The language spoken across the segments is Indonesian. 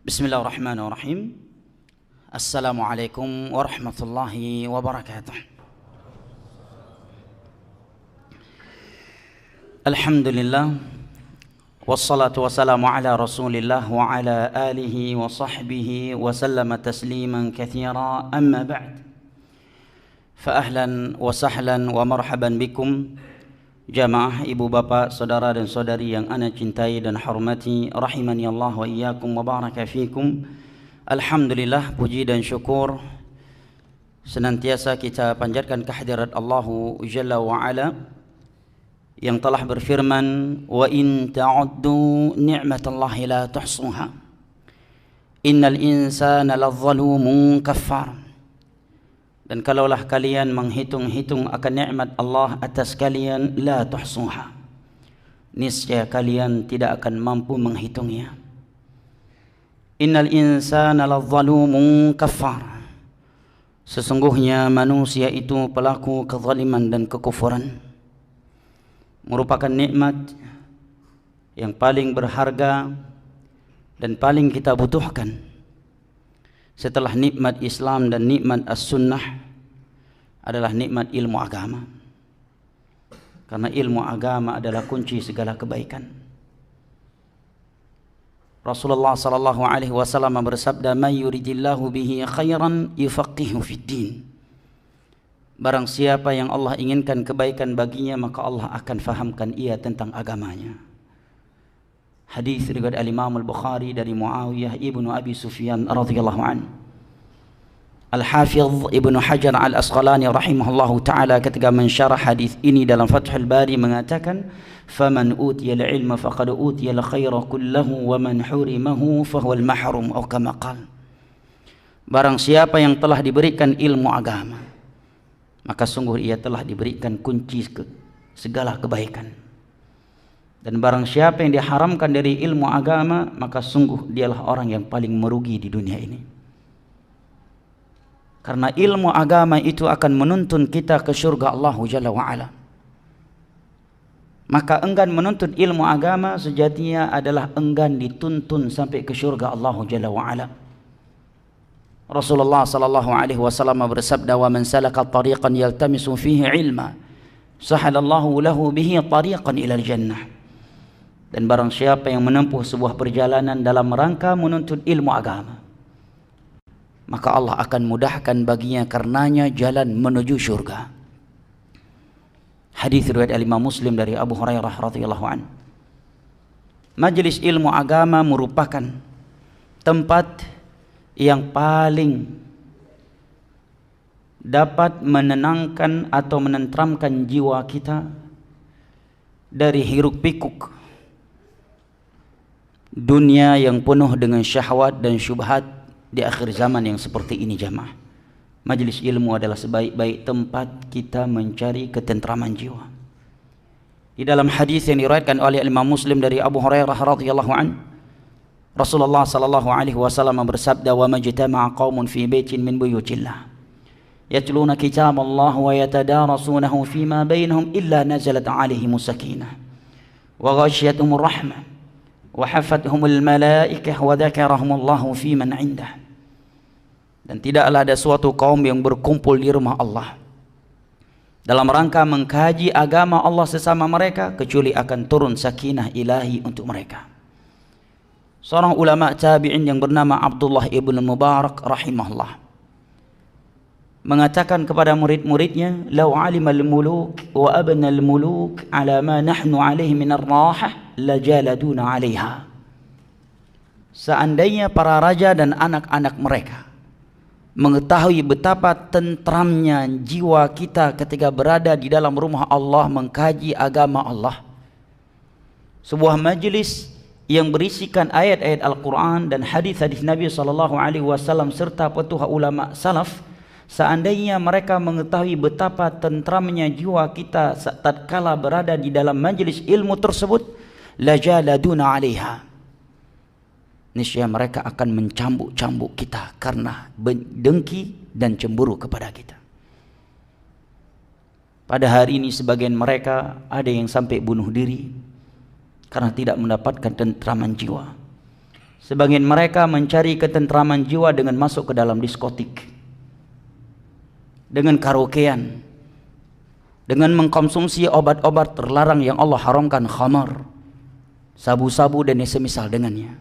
Bismillahirrahmanirrahim. Assalamualaikum warahmatullahi wabarakatuh. Alhamdulillah, wassalatu wassalamu ala rasulillah wa ala alihi wa sahbihi wa sallama tasliman kathira, amma ba'd. Fa ahlan wa sahlan wa marhaban bikum jamaah ibu bapak, saudara dan saudari yang ana cintai dan hormati, rahimani Allah wa iyyakum wa baraka fikum. Alhamdulillah, puji dan syukur senantiasa kita panjatkan kehadirat Allah Jalla wa Ala yang telah berfirman, wa in ta'uddu ni'matallahi la tuhsuha innal insana ladzalumun kaffar. Dan kalaulah kalian menghitung-hitung akan nikmat Allah atas kalian, la tuhsuha, niscaya kalian tidak akan mampu menghitungnya. Innal insana ladzalumun kafar, sesungguhnya manusia itu pelaku kezaliman dan kekufuran. Merupakan nikmat yang paling berharga dan paling kita butuhkan setelah nikmat Islam dan nikmat as-sunnah adalah nikmat ilmu agama. Karena ilmu agama adalah kunci segala kebaikan. Rasulullah sallallahu alaihi wasallam bersabda, "May yuridillahu bihi khairan yufaqihu fid din." Barang siapa yang Allah inginkan kebaikan baginya, maka Allah akan fahamkan ia tentang agamanya. Hadis riwayat al-Imam al-Bukhari dari Muawiyah ibnu Abi Sufyan radhiyallahu anhu. Al-Hafidh Ibnu Hajar al-Asqalani rahimahullahu ta'ala ketika mensyarah hadis ini dalam Fathul Bari mengatakan, faman utiyal ilma faqad utiyal khaira kullahu wa man hurimahu fahuwal mahrum, atau kama qala. Barang siapa yang telah diberikan ilmu agama, maka sungguh ia telah diberikan kunci segala kebaikan. Dan barang siapa yang diharamkan dari ilmu agama, maka sungguh dialah orang yang paling merugi di dunia ini. Karena ilmu agama itu akan menuntun kita ke surga Allah Jalla wa'ala. Maka enggan menuntut ilmu agama sejatinya adalah enggan dituntun sampai ke surga Allah Jalla wa'ala. Rasulullah sallallahu alaihi wasallam bersabda, wa man salaka tariqan yaltamisu fihi ilma sahalallahu lahu bihi tariqan ilal jannah. Dan barang siapa yang menempuh sebuah perjalanan dalam rangka menuntut ilmu agama, maka Allah akan mudahkan baginya karenanya jalan menuju syurga. Hadis riwayat Imam Muslim dari Abu Hurairah radhiyallahu anhu. Majelis ilmu agama merupakan tempat yang paling dapat menenangkan atau menenteramkan jiwa kita dari hiruk pikuk dunia yang penuh dengan syahwat dan syubhat di akhir zaman yang seperti ini jamaah. Majlis ilmu adalah sebaik-baik tempat kita mencari ketentraman jiwa. Di dalam hadis yang diriwayatkan oleh Imam Muslim dari Abu Hurairah radhiyallahu anhu, Rasulullah sallallahu alaihi wasallam bersabda, wa majtama'a qaumun fi baitin min buyutillah yatluna kitaballah wa yatadarasunahu fima bainahum illa nazalat alaihimus sakinah wa ghashiyatuhumur rahmah wa hafathumul malaikah wa dzakarahumullahu fi man indah. Dan tidaklah ada suatu kaum yang berkumpul di rumah Allah dalam rangka mengkaji agama Allah sesama mereka, kecuali akan turun sakinah ilahi untuk mereka. Seorang ulama tabi'in yang bernama Abdullah ibn Mubarak rahimahullah mengatakan kepada murid-muridnya, law alimal muluk wa abnal muluk ala ma nahnu alaihi min ar-rahah lajaladuna 'alaiha. Seandainya para raja dan anak-anak mereka mengetahui betapa tentramnya jiwa kita ketika berada di dalam rumah Allah mengkaji agama Allah, sebuah majlis yang berisikan ayat-ayat Al-Quran dan hadis-hadis Nabi SAW serta petuah ulama salaf, seandainya mereka mengetahui betapa tentramnya jiwa kita tatkala berada di dalam majlis ilmu tersebut, lajaladuna 'alaiha, niscaya mereka akan mencambuk-cambuk kita karena dengki dan cemburu kepada kita. Pada hari ini sebagian mereka ada yang sampai bunuh diri karena tidak mendapatkan tentraman jiwa. Sebagian mereka mencari ketentraman jiwa dengan masuk ke dalam diskotik, dengan karaokean, dengan mengkonsumsi obat-obat terlarang yang Allah haramkan, khamar, sabu-sabu dan semisal dengannya.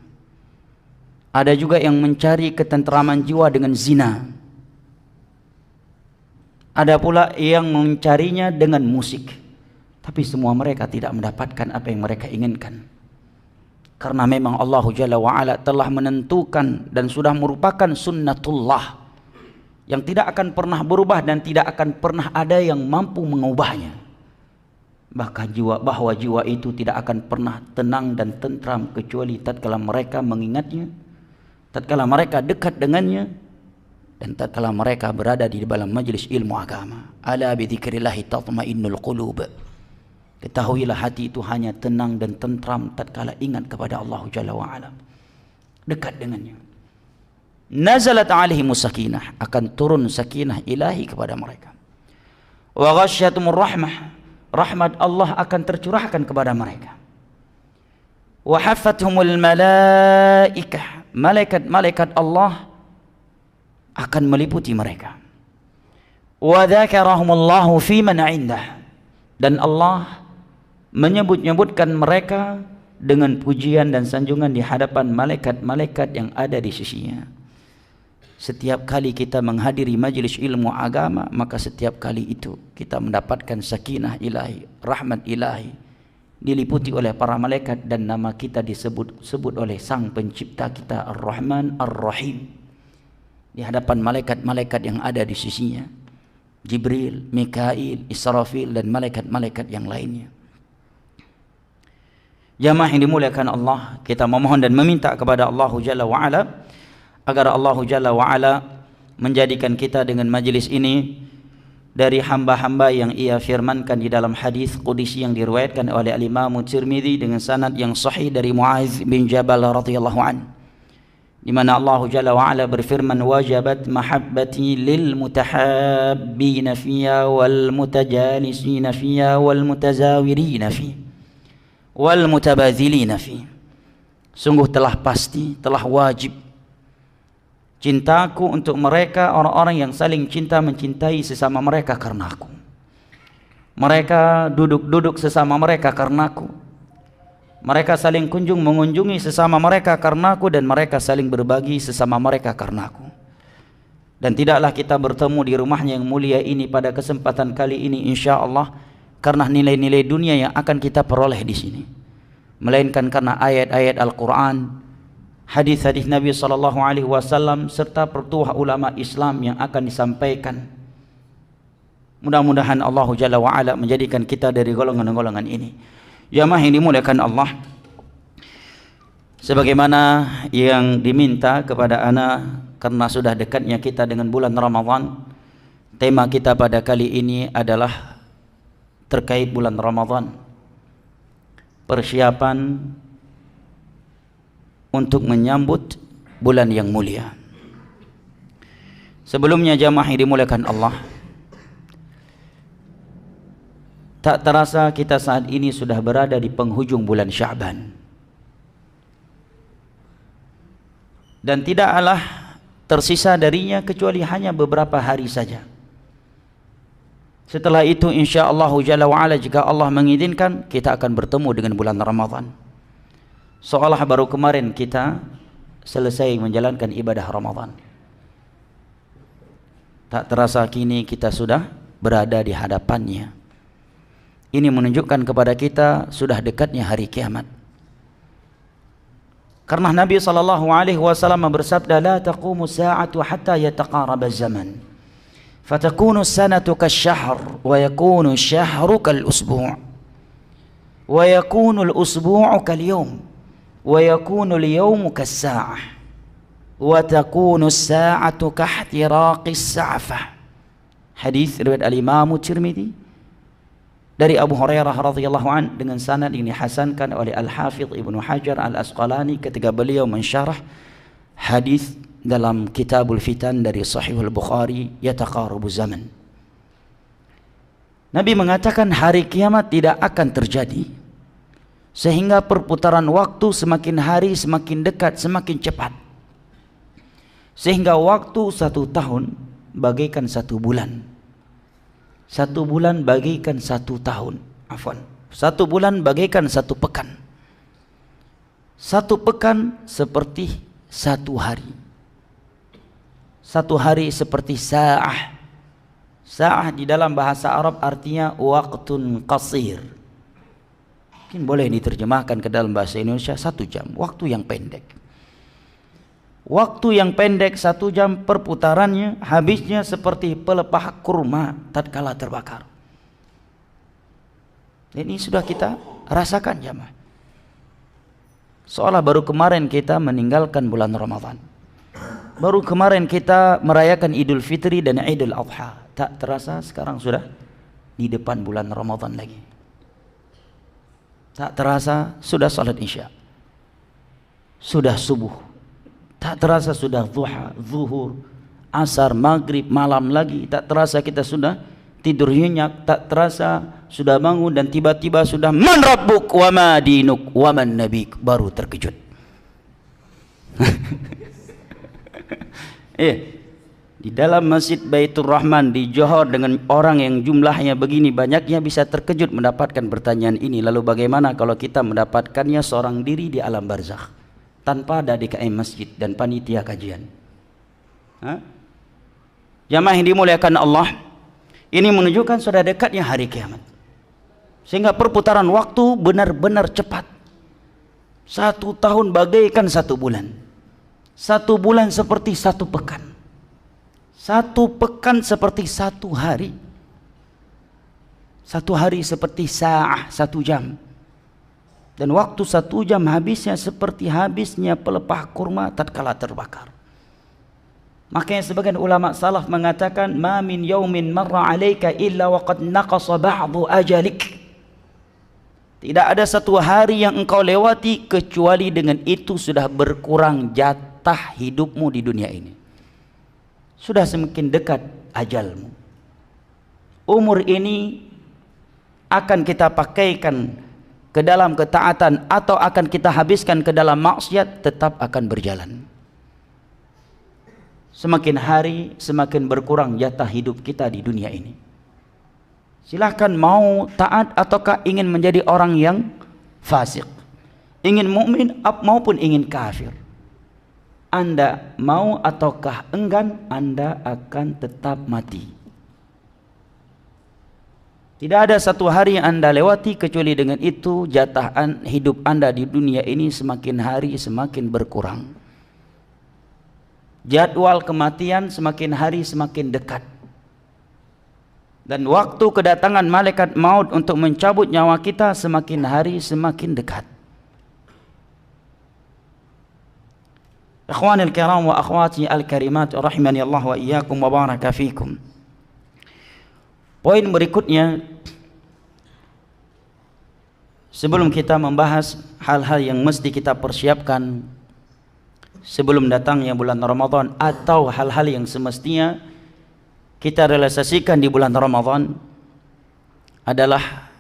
Ada juga yang mencari ketentraman jiwa dengan zina. Ada pula yang mencarinya dengan musik. Tapi semua mereka tidak mendapatkan apa yang mereka inginkan. Karena memang Allah Jalla wa'ala telah menentukan dan sudah merupakan sunnatullah yang tidak akan pernah berubah dan tidak akan pernah ada yang mampu mengubahnya. Bahwa jiwa itu tidak akan pernah tenang dan tentram kecuali tatkala mereka mengingatnya, tatkala mereka dekat dengannya, dan tatkala mereka berada di dalam majlis ilmu agama. Ala bi dzikrillahi tatma'innul qulub. Ketahuilah hati itu hanya tenang dan tentram tatkala ingat kepada Allah Jalla wa'ala, dekat dengannya. Nazalat alaihimus sakinah, akan turun sakinah ilahi kepada mereka. Wa ghasyatumur rahmah, rahmat Allah akan tercurahkan kepada mereka. Wa haffathumul malaikah, malaikat-malaikat Allah akan meliputi mereka. Wa dzakarahumullahu fi man 'indah, dan Allah menyebut-nyebutkan mereka dengan pujian dan sanjungan di hadapan malaikat-malaikat yang ada di sisinya. Setiap kali kita menghadiri majelis ilmu agama, maka setiap kali itu kita mendapatkan sakinah ilahi, rahmat ilahi, diliputi oleh para malaikat, dan nama kita disebut oleh Sang Pencipta kita, Ar-Rahman Ar-Rahim, di hadapan malaikat-malaikat yang ada di sisinya, Jibril, Mikail, Israfil, dan malaikat-malaikat yang lainnya. Jamaah yang dimuliakan Allah, kita memohon dan meminta kepada Allah Jalla wa'ala agar Allah Jalla wa'ala menjadikan kita dengan majlis ini dari hamba-hamba yang ia firmankan di dalam hadis qudsi yang diriwayatkan oleh Al-Imam Tirmidzi dengan sanad yang sahih dari Muaz bin Jabal radhiyallahu an, di mana Allah Jalla wa'ala berfirman, wajabat mahabbati lil mutahabbina fiya wal mutajalisina fiya wal mutazawirina fiya wal mutabadzilina fi. Sungguh telah pasti, telah wajib cintaku untuk mereka, orang-orang yang saling cinta mencintai sesama mereka karena aku. Mereka duduk-duduk sesama mereka karena aku. Mereka saling mengunjungi sesama mereka karena aku, dan mereka saling berbagi sesama mereka karena aku. Dan tidaklah kita bertemu di rumahnya yang mulia ini pada kesempatan kali ini insyaallah karena nilai-nilai dunia yang akan kita peroleh di sini, melainkan karena ayat-ayat Al-Quran, hadis-hadis Nabi SAW, serta pertuah ulama Islam yang akan disampaikan. Mudah-mudahan Allah Jalla wa'ala menjadikan kita dari golongan-golongan ini. Jamaah yang dimuliakan Allah, sebagaimana yang diminta kepada ana, karena sudah dekatnya kita dengan bulan Ramadan, tema kita pada kali ini adalah terkait bulan Ramadan, persiapan untuk menyambut bulan yang mulia. Sebelumnya jamaah yang dimuliakan Allah, tak terasa kita saat ini sudah berada di penghujung bulan Sya'ban, dan tidaklah tersisa darinya kecuali hanya beberapa hari saja. Setelah itu insyaallah Jalla wa'ala, jika Allah mengizinkan, kita akan bertemu dengan bulan Ramadan. Seolah baru kemarin kita selesai menjalankan ibadah Ramadan. Tak terasa kini kita sudah berada di hadapannya. Ini menunjukkan kepada kita sudah dekatnya hari kiamat. Karena Nabi SAW bersabda, la taqumu sa'atu hatta yataqaraba zaman. فتكون السنة كالشهر ويكون الشهر كالأسبوع ويكون الأسبوع كاليوم ويكون اليوم كالساعة وتكون الساعة كاحتراق السعفة. Hadis riwayat Al-Imam Tirmidzi dari Abu Hurairah radhiyallahu an dengan sanad yang dihasankan oleh Al-Hafidz Ibnu Hajar Al-Asqalani ketika beliau mensyarah hadis dalam Kitabul Fitan dari Sahihul Bukhari, yataqarabu zaman. Nabi mengatakan hari kiamat tidak akan terjadi sehingga perputaran waktu semakin hari semakin dekat, semakin cepat, sehingga waktu 1 tahun bagaikan 1 bulan, 1 bulan bagaikan 1 tahun, 1 bulan bagaikan 1 pekan, 1 pekan seperti 1 hari, 1 hari seperti sa'ah. Sa'ah di dalam bahasa Arab artinya waktun qasir. Mungkin boleh diterjemahkan ke dalam bahasa Indonesia 1 jam, waktu yang pendek. Waktu yang pendek 1 jam, perputarannya habisnya seperti pelepah kurma tatkala terbakar. Ini sudah kita rasakan jamaah. Seolah baru kemarin kita meninggalkan bulan Ramadan. Baru kemarin kita merayakan Idul Fitri dan Idul Adha. Tak terasa sekarang sudah di depan bulan Ramadan lagi. Tak terasa sudah salat Isya, sudah subuh. Tak terasa sudah duha, zuhur, asar, maghrib, malam lagi. Tak terasa kita sudah tidur nyenyak. Tak terasa sudah bangun dan tiba-tiba sudah man rabbuk wa ma dinuk wa man nabik, baru terkejut. Di dalam Masjid Baitur Rahman di Johor dengan orang yang jumlahnya begini banyaknya bisa terkejut mendapatkan pertanyaan ini. Lalu bagaimana kalau kita mendapatkannya seorang diri di alam barzakh tanpa ada DKM masjid dan panitia kajian? Jamaah yang dimuliakan Allah, ini menunjukkan sudah dekatnya hari kiamat, sehingga perputaran waktu benar-benar cepat. 1 tahun bagaikan 1 bulan, 1 bulan seperti 1 pekan, 1 pekan seperti 1 hari, 1 hari seperti sa'ah, 1 jam, dan waktu 1 jam habisnya seperti habisnya pelepah kurma tatkala terbakar. Makanya sebagian ulama salaf mengatakan, ma min yaumin marra alaika illa waqad naqasa ba'du ajalik. Tidak ada 1 hari yang engkau lewati kecuali dengan itu sudah berkurang jatah hidupmu di dunia ini. Sudah semakin dekat ajalmu. Umur ini akan kita pakaikan ke dalam ketaatan atau akan kita habiskan ke dalam maksiat, tetap akan berjalan. Semakin hari semakin berkurang jatah hidup kita di dunia ini. Silahkan mau taat ataukah ingin menjadi orang yang fasik, ingin mukmin maupun ingin kafir. Anda mau ataukah enggan, Anda akan tetap mati. Tidak ada 1 hari yang Anda lewati kecuali dengan itu jatah hidup Anda di dunia ini semakin hari semakin berkurang. Jadwal kematian semakin hari semakin dekat. Dan waktu kedatangan malaikat maut untuk mencabut nyawa kita semakin hari semakin dekat. Ikhwanil kiram wa akhwati al-karimat rahimani Allah wa iyyakum wa baraka fikum. Poin berikutnya, sebelum kita membahas hal-hal yang mesti kita persiapkan sebelum datangnya bulan Ramadan atau hal-hal yang semestinya kita realisasikan di bulan Ramadan, adalah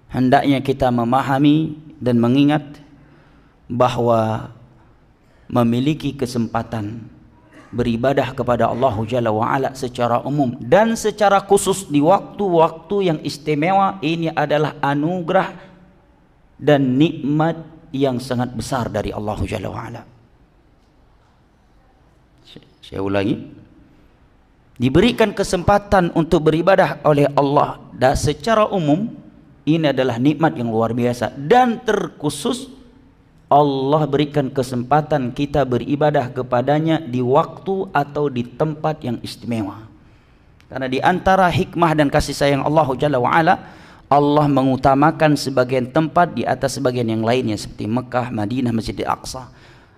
hendaknya kita memahami dan mengingat bahwa memiliki kesempatan beribadah kepada Allah Jalla wa'ala secara umum dan secara khusus di waktu-waktu yang istimewa ini adalah anugerah dan nikmat yang sangat besar dari Allah Jalla wa'ala. Saya ulangi, diberikan kesempatan untuk beribadah oleh Allah dan secara umum ini adalah nikmat yang luar biasa, dan terkhusus Allah berikan kesempatan kita beribadah kepadanya di waktu atau di tempat yang istimewa. Karena di antara hikmah dan kasih sayang Allah Jalla wa'ala, Allah mengutamakan sebagian tempat di atas sebagian yang lainnya seperti Mekah, Madinah, Masjidil Aqsa.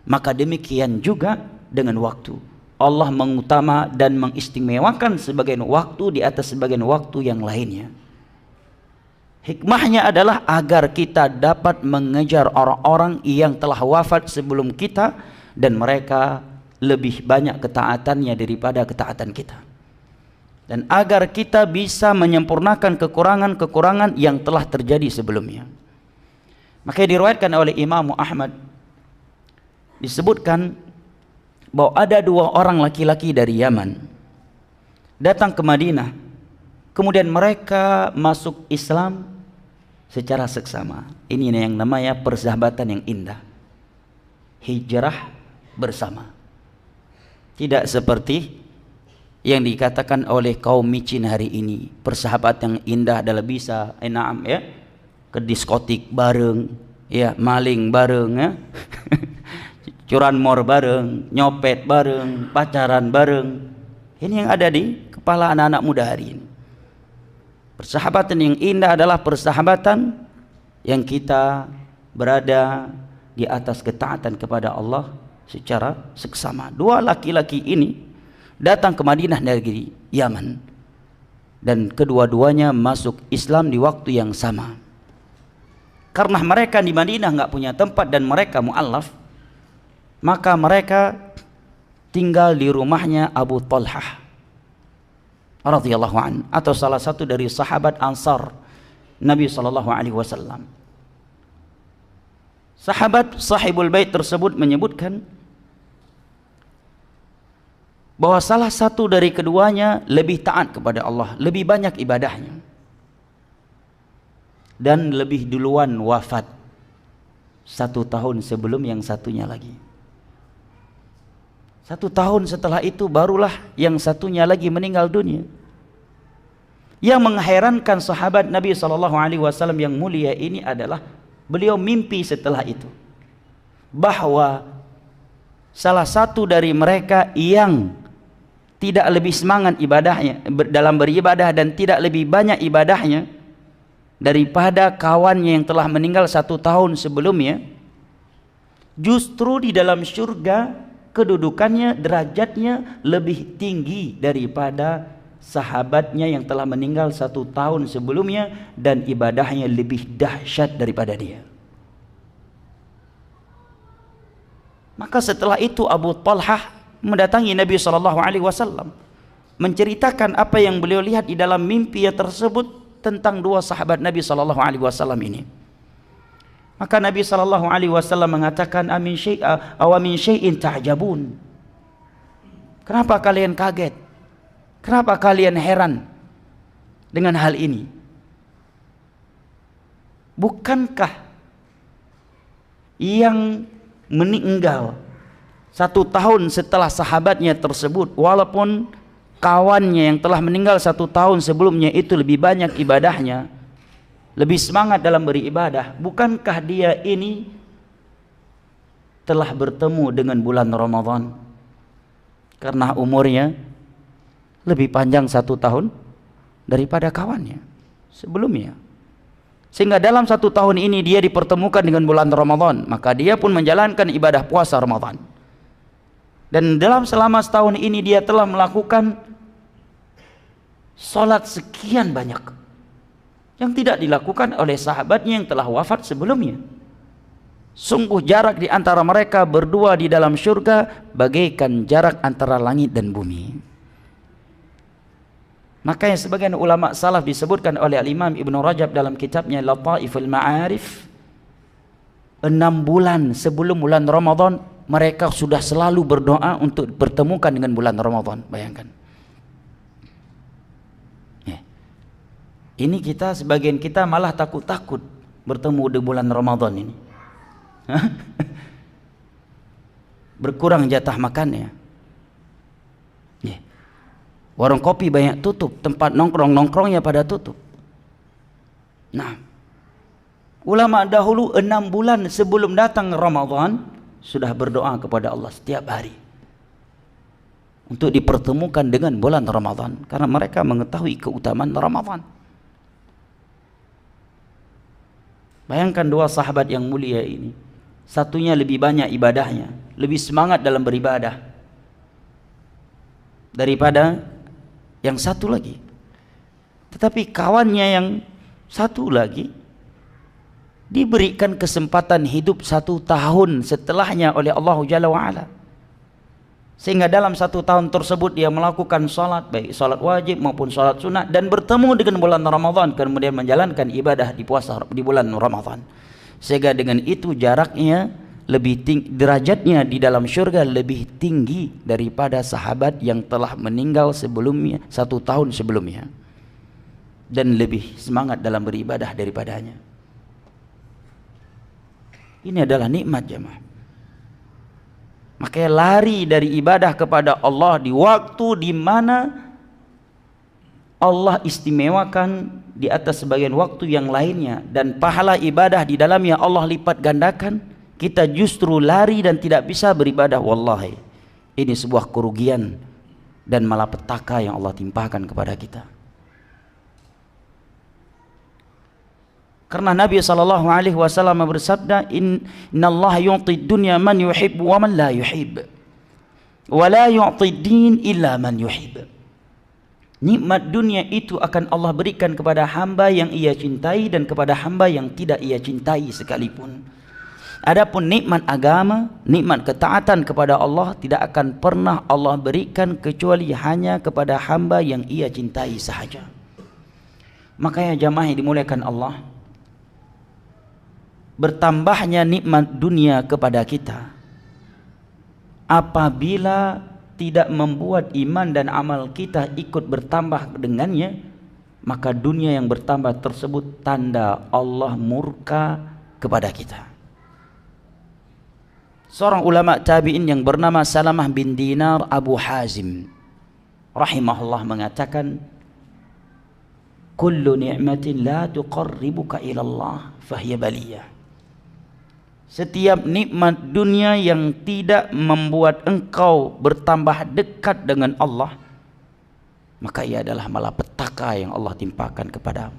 Maka demikian juga dengan waktu. Allah mengutama dan mengistimewakan sebagian waktu di atas sebagian waktu yang lainnya. Hikmahnya adalah agar kita dapat mengejar orang-orang yang telah wafat sebelum kita dan mereka lebih banyak ketaatannya daripada ketaatan kita, dan agar kita bisa menyempurnakan kekurangan-kekurangan yang telah terjadi sebelumnya. Maka diriwayatkan oleh Imam Ahmad, disebutkan bahwa ada 2 orang laki-laki dari Yaman datang ke Madinah, kemudian mereka masuk Islam secara seksama. Ini yang namanya persahabatan yang indah, hijrah bersama. Tidak seperti yang dikatakan oleh kaum micin hari ini. Persahabatan yang indah adalah bisa ke diskotik bareng, maling bareng, curanmor bareng, nyopet bareng, pacaran bareng. Ini yang ada di kepala anak-anak muda hari ini. Persahabatan yang indah adalah persahabatan yang kita berada di atas ketaatan kepada Allah secara seksama. 2 laki-laki ini datang ke Madinah dari Yaman, dan kedua-duanya masuk Islam di waktu yang sama. Karena mereka di Madinah nggak punya tempat dan mereka mu'allaf, maka mereka tinggal di rumahnya Abu Talhah radhiyallahu an, atau salah satu dari sahabat Ansar Nabi sallallahu alaihi wasallam. Sahabat sahibul bait tersebut menyebutkan bahwa salah satu dari keduanya lebih taat kepada Allah, lebih banyak ibadahnya, dan lebih duluan wafat 1 tahun sebelum yang satunya lagi. 1 tahun setelah itu barulah yang satunya lagi meninggal dunia. Yang mengherankan sahabat Nabi SAW yang mulia ini adalah beliau mimpi setelah itu bahwa salah satu dari mereka yang tidak lebih semangat ibadahnya dalam beribadah dan tidak lebih banyak ibadahnya daripada kawannya yang telah meninggal 1 tahun sebelumnya, justru di dalam surga kedudukannya, derajatnya lebih tinggi daripada sahabatnya yang telah meninggal 1 tahun sebelumnya dan ibadahnya lebih dahsyat daripada dia. Maka setelah itu Abu Talhah mendatangi Nabi SAW, menceritakan apa yang beliau lihat di dalam mimpi tersebut tentang 2 sahabat Nabi SAW ini. Maka Nabi SAW mengatakan, amin syai'in ta'jabun. Kenapa kalian kaget? Kenapa kalian heran dengan hal ini? Bukankah yang meninggal 1 tahun setelah sahabatnya tersebut, walaupun kawannya yang telah meninggal 1 tahun sebelumnya itu lebih banyak ibadahnya, lebih semangat dalam beribadah, bukankah dia ini telah bertemu dengan bulan Ramadan karena umurnya lebih panjang 1 tahun daripada kawannya sebelumnya, sehingga dalam 1 tahun ini dia dipertemukan dengan bulan Ramadan, maka dia pun menjalankan ibadah puasa Ramadan, dan selama setahun ini dia telah melakukan salat sekian banyak yang tidak dilakukan oleh sahabatnya yang telah wafat sebelumnya. Sungguh jarak di antara mereka berdua di dalam surga bagaikan jarak antara langit dan bumi. Makanya sebagian ulama salaf disebutkan oleh Al-Imam Ibn Rajab dalam kitabnya Lataiful Ma'arif, 6 bulan sebelum bulan Ramadan mereka sudah selalu berdoa untuk bertemukan dengan bulan Ramadan. Bayangkan. Ini sebagian kita malah takut-takut bertemu di bulan Ramadan ini. Berkurang jatah makannya. Warung kopi banyak tutup, tempat nongkrongnya pada tutup. Nah, ulama dahulu 6 bulan sebelum datang Ramadan sudah berdoa kepada Allah setiap hari untuk dipertemukan dengan bulan Ramadan, karena mereka mengetahui keutamaan Ramadan. Bayangkan 2 sahabat yang mulia ini, satunya lebih banyak ibadahnya, lebih semangat dalam beribadah daripada yang satu lagi. Tetapi kawannya yang satu lagi diberikan kesempatan hidup 1 tahun setelahnya oleh Allah Jalla wa'ala, sehingga dalam 1 tahun tersebut dia melakukan salat, baik salat wajib maupun salat sunat, dan bertemu dengan bulan Ramadan, kemudian menjalankan ibadah di puasa di bulan Ramadan. sehingga dengan itu jaraknya lebih tinggi, derajatnya di dalam syurga lebih tinggi daripada sahabat yang telah meninggal sebelumnya 1 tahun sebelumnya, dan lebih semangat dalam beribadah daripadanya. Ini adalah nikmat jemaah. Makanya lari dari ibadah kepada Allah di waktu di mana Allah istimewakan di atas sebagian waktu yang lainnya, dan pahala ibadah di dalamnya Allah lipat gandakan, kita justru lari dan tidak bisa beribadah. Wallahi, ini sebuah kerugian dan malapetaka yang Allah timpakan kepada kita. Karena Nabi SAW bersabda, Innallaha yu'ti dunya man yuhib wa man la yuhib, wa la yu'ti din illa man yuhib. Nikmat dunia itu akan Allah berikan kepada hamba yang ia cintai dan kepada hamba yang tidak ia cintai sekalipun. Adapun nikmat agama, nikmat ketaatan kepada Allah tidak akan pernah Allah berikan kecuali hanya kepada hamba yang ia cintai sahaja. Makanya jamaah yang dimuliakan Allah, bertambahnya nikmat dunia kepada kita apabila tidak membuat iman dan amal kita ikut bertambah dengannya, maka dunia yang bertambah tersebut tanda Allah murka kepada kita. Seorang ulama tabi'in yang bernama Salamah bin Dinar Abu Hazim rahimahullah mengatakan, kullu ni'matin la tuqarribuka ila Allah fahiya baliyah. Setiap nikmat dunia yang tidak membuat engkau bertambah dekat dengan Allah, maka ia adalah malapetaka yang Allah timpakan kepadamu.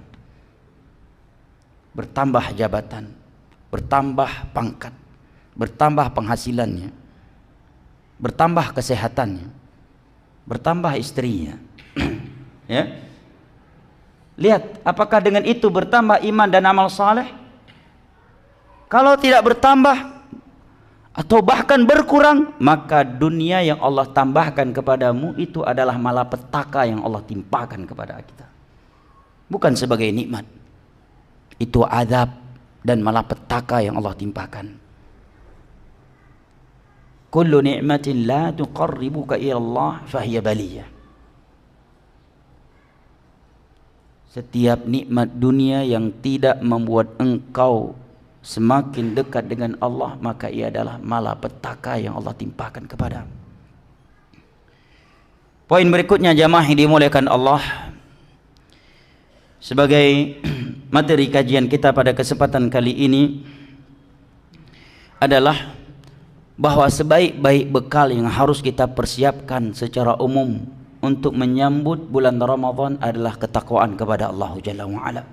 Bertambah jabatan, bertambah pangkat, bertambah penghasilannya, bertambah kesehatannya, bertambah istrinya. Ya. Lihat, apakah dengan itu bertambah iman dan amal saleh? Kalau tidak bertambah atau bahkan berkurang, maka dunia yang Allah tambahkan kepadamu itu adalah malapetaka yang Allah timpakan kepada kita. Bukan sebagai nikmat. Itu azab dan malapetaka yang Allah timpakan. Kullu ni'matin la tuqarribuka ila Allah fahiya baliyah. Setiap nikmat dunia yang tidak membuat engkau semakin dekat dengan Allah, maka ia adalah malapetaka yang Allah timpakan kepada. Poin berikutnya jamaah yang dimuliakan Allah, sebagai materi kajian kita pada kesempatan kali ini adalah bahwa sebaik-baik bekal yang harus kita persiapkan secara umum untuk menyambut bulan Ramadan adalah ketakwaan kepada Allah Jalla wa'ala.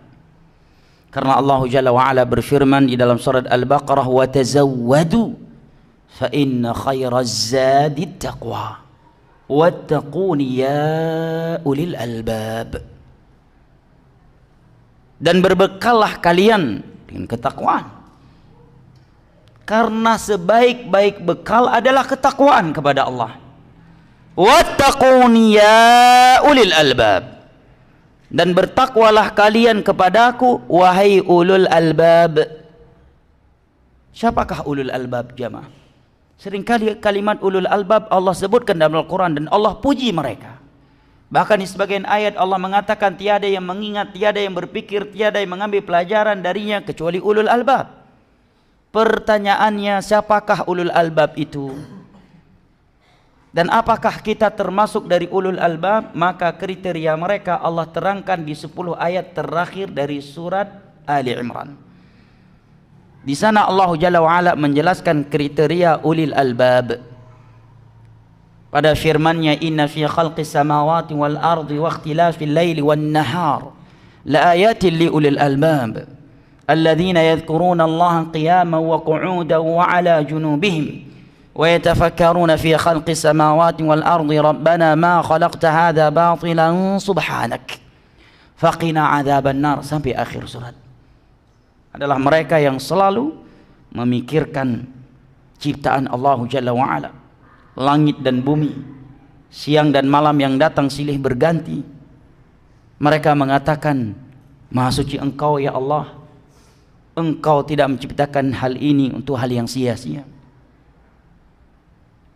Karena Allah Jalla wa'ala berfirman di dalam surat Al-Baqarah, wa tazawwadu fa inna khairaz zadi taqwa wattaquni ya ulil albab. Dan berbekallah kalian dengan ketakwaan, karena sebaik-baik bekal adalah ketakwaan kepada Allah. Wattaquni ya ulil albab, dan bertakwalah kalian kepadaku wahai ulul albab. Siapakah ulul albab jamaah? Seringkali kalimat ulul albab Allah sebutkan dalam Al-Quran dan Allah puji mereka. Bahkan di sebagian ayat Allah mengatakan tiada yang mengingat, tiada yang berpikir, tiada yang mengambil pelajaran darinya kecuali ulul albab. Pertanyaannya, siapakah ulul albab itu? Dan apakah kita termasuk dari ulul albab? Maka kriteria mereka Allah terangkan di 10 ayat terakhir dari surat Ali Imran. Di sana Allah Jalla wa'ala menjelaskan kriteria ulil albab. Pada firman-Nya, inna fi khalqis samawati wal ardi wa ikhtilafil laili wan nahar la ayatin li ulil albab alladzina yadhkuruna Allaha qiyaman wa qu'udan wa 'ala junubihim ويتفكرون في خلق السماوات والأرض ربنا ما خلقت هذا باطلا سبحانك فقنا عذاب النار, sampai akhir surat. Adalah mereka yang selalu memikirkan ciptaan Allah Jalla wa'ala, langit dan bumi, siang dan malam yang datang silih berganti. Mereka mengatakan, Maha suci Engkau ya Allah, Engkau tidak menciptakan hal ini untuk hal yang sia-sia.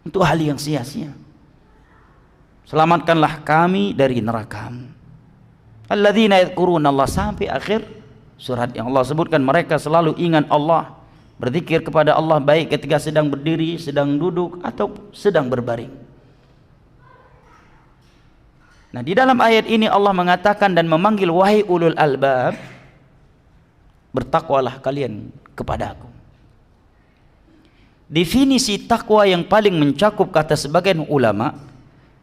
Untuk hal yang sia-sia. Selamatkanlah kami dari neraka-Mu. Alladzina yadhkuruna Allah, sampai akhir surat yang Allah sebutkan mereka selalu ingat Allah, berzikir kepada Allah baik ketika sedang berdiri, sedang duduk atau sedang berbaring. Nah, di dalam ayat ini Allah mengatakan dan memanggil, wahai ulul albab, bertakwalah kalian kepada Aku. Definisi takwa yang paling mencakup kata sebagian ulama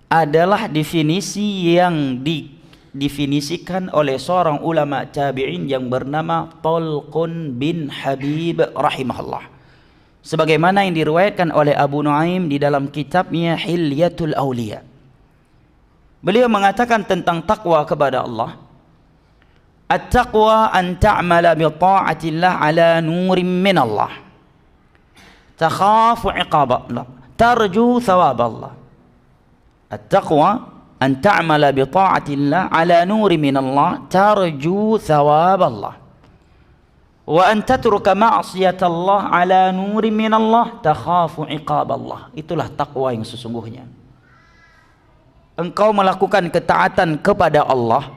adalah definisi yang didefinisikan oleh seorang ulama tabi'in yang bernama Talqun bin Habib rahimahullah, sebagaimana yang diriwayatkan oleh Abu Nuaim di dalam kitabnya Hilyatul Awliya. Beliau mengatakan tentang takwa kepada Allah, at-taqwa an ta'mala bi ta'atillah ala nurin min Allah, takhafu 'iqab Allah, tarju thawab Allah. At-taqwa an ta'mala bi ta'atillah ala nurin min Allah, tarju thawab Allah. Wa an tatruka ma'siyat Allah ala nurin min Allah, takhafu 'iqab Allah. Itulah takwa yang sesungguhnya. Engkau melakukan ketaatan kepada Allah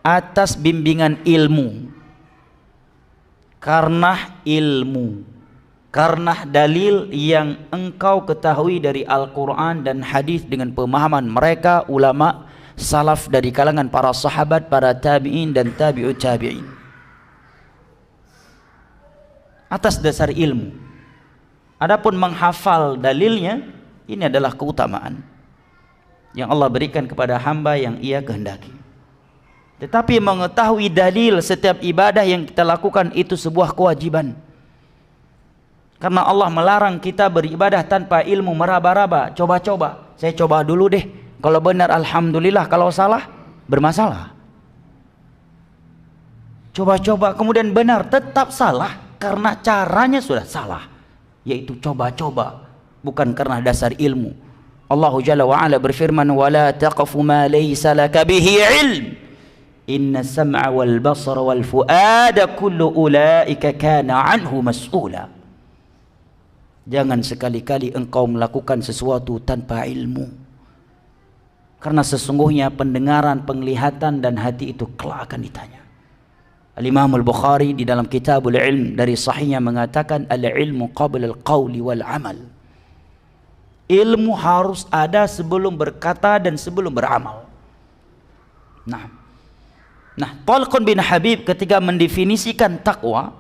atas bimbingan ilmu, karena ilmu, karena dalil yang engkau ketahui dari Al-Quran dan hadis dengan pemahaman mereka ulama salaf dari kalangan para sahabat, para tabi'in dan tabi'ut tabi'in, atas dasar ilmu. Adapun menghafal dalilnya, ini adalah keutamaan yang Allah berikan kepada hamba yang Ia kehendaki. Tetapi mengetahui dalil setiap ibadah yang kita lakukan itu sebuah kewajiban. Karena Allah melarang kita beribadah tanpa ilmu, meraba-raba, coba-coba. Saya coba dulu deh, kalau benar alhamdulillah, kalau salah bermasalah. Coba-coba kemudian benar, tetap salah karena caranya sudah salah, yaitu coba-coba, bukan karena dasar ilmu. Allah Jalla wa Ala berfirman, wala taqfu ma laysa laka bihi ilm, inna sam'a wal basara wal fuada kullu ulaika kana anhu mas'ula. Jangan sekali-kali engkau melakukan sesuatu tanpa ilmu, karena sesungguhnya pendengaran, penglihatan dan hati itu kelak akan ditanya. Al-Imam Al-Bukhari di dalam Kitabul Ilm dari sahihnya mengatakan, al-ilmu qabla al-qawli wal amal. Ilmu harus ada sebelum berkata dan sebelum beramal. Nah, Talqun bin Habib ketika mendefinisikan takwa,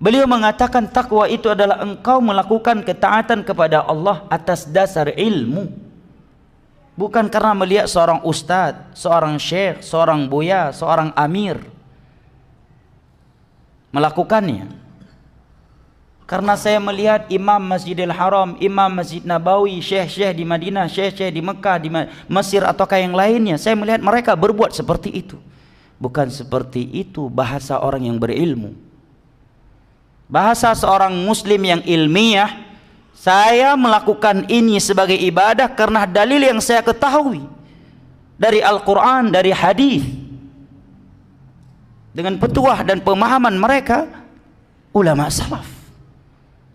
beliau mengatakan takwa itu adalah engkau melakukan ketaatan kepada Allah atas dasar ilmu, bukan karena melihat seorang ustadz, seorang syekh, seorang buya, seorang amir melakukannya. Karena saya melihat imam Masjidil Haram, imam Masjid Nabawi, syekh-syekh di Madinah, syekh-syekh di Mekah, di Mesir ataukah yang lainnya, saya melihat mereka berbuat seperti itu. Bukan seperti itu bahasa orang yang berilmu. Bahasa seorang muslim yang ilmiah, saya melakukan ini sebagai ibadah karena dalil yang saya ketahui dari Al-Quran, dari hadis, dengan petuah dan pemahaman mereka ulama salaf.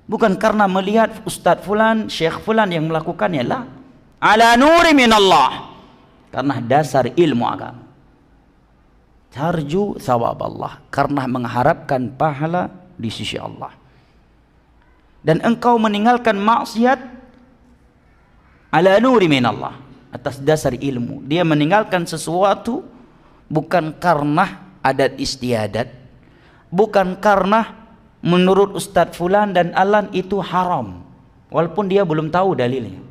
Bukan karena melihat ustadz fulan, syekh fulan yang melakukannya, lah. Ala nuri minallah, karena dasar ilmu agama. Tarju thawab Allah, karena mengharapkan pahala di sisi Allah. Dan engkau meninggalkan maksiat ala nuri minallah, atas dasar ilmu. Dia meninggalkan sesuatu bukan karena adat istiadat, bukan karena menurut Ustadz Fulan dan Alan itu haram, walaupun dia belum tahu dalilnya.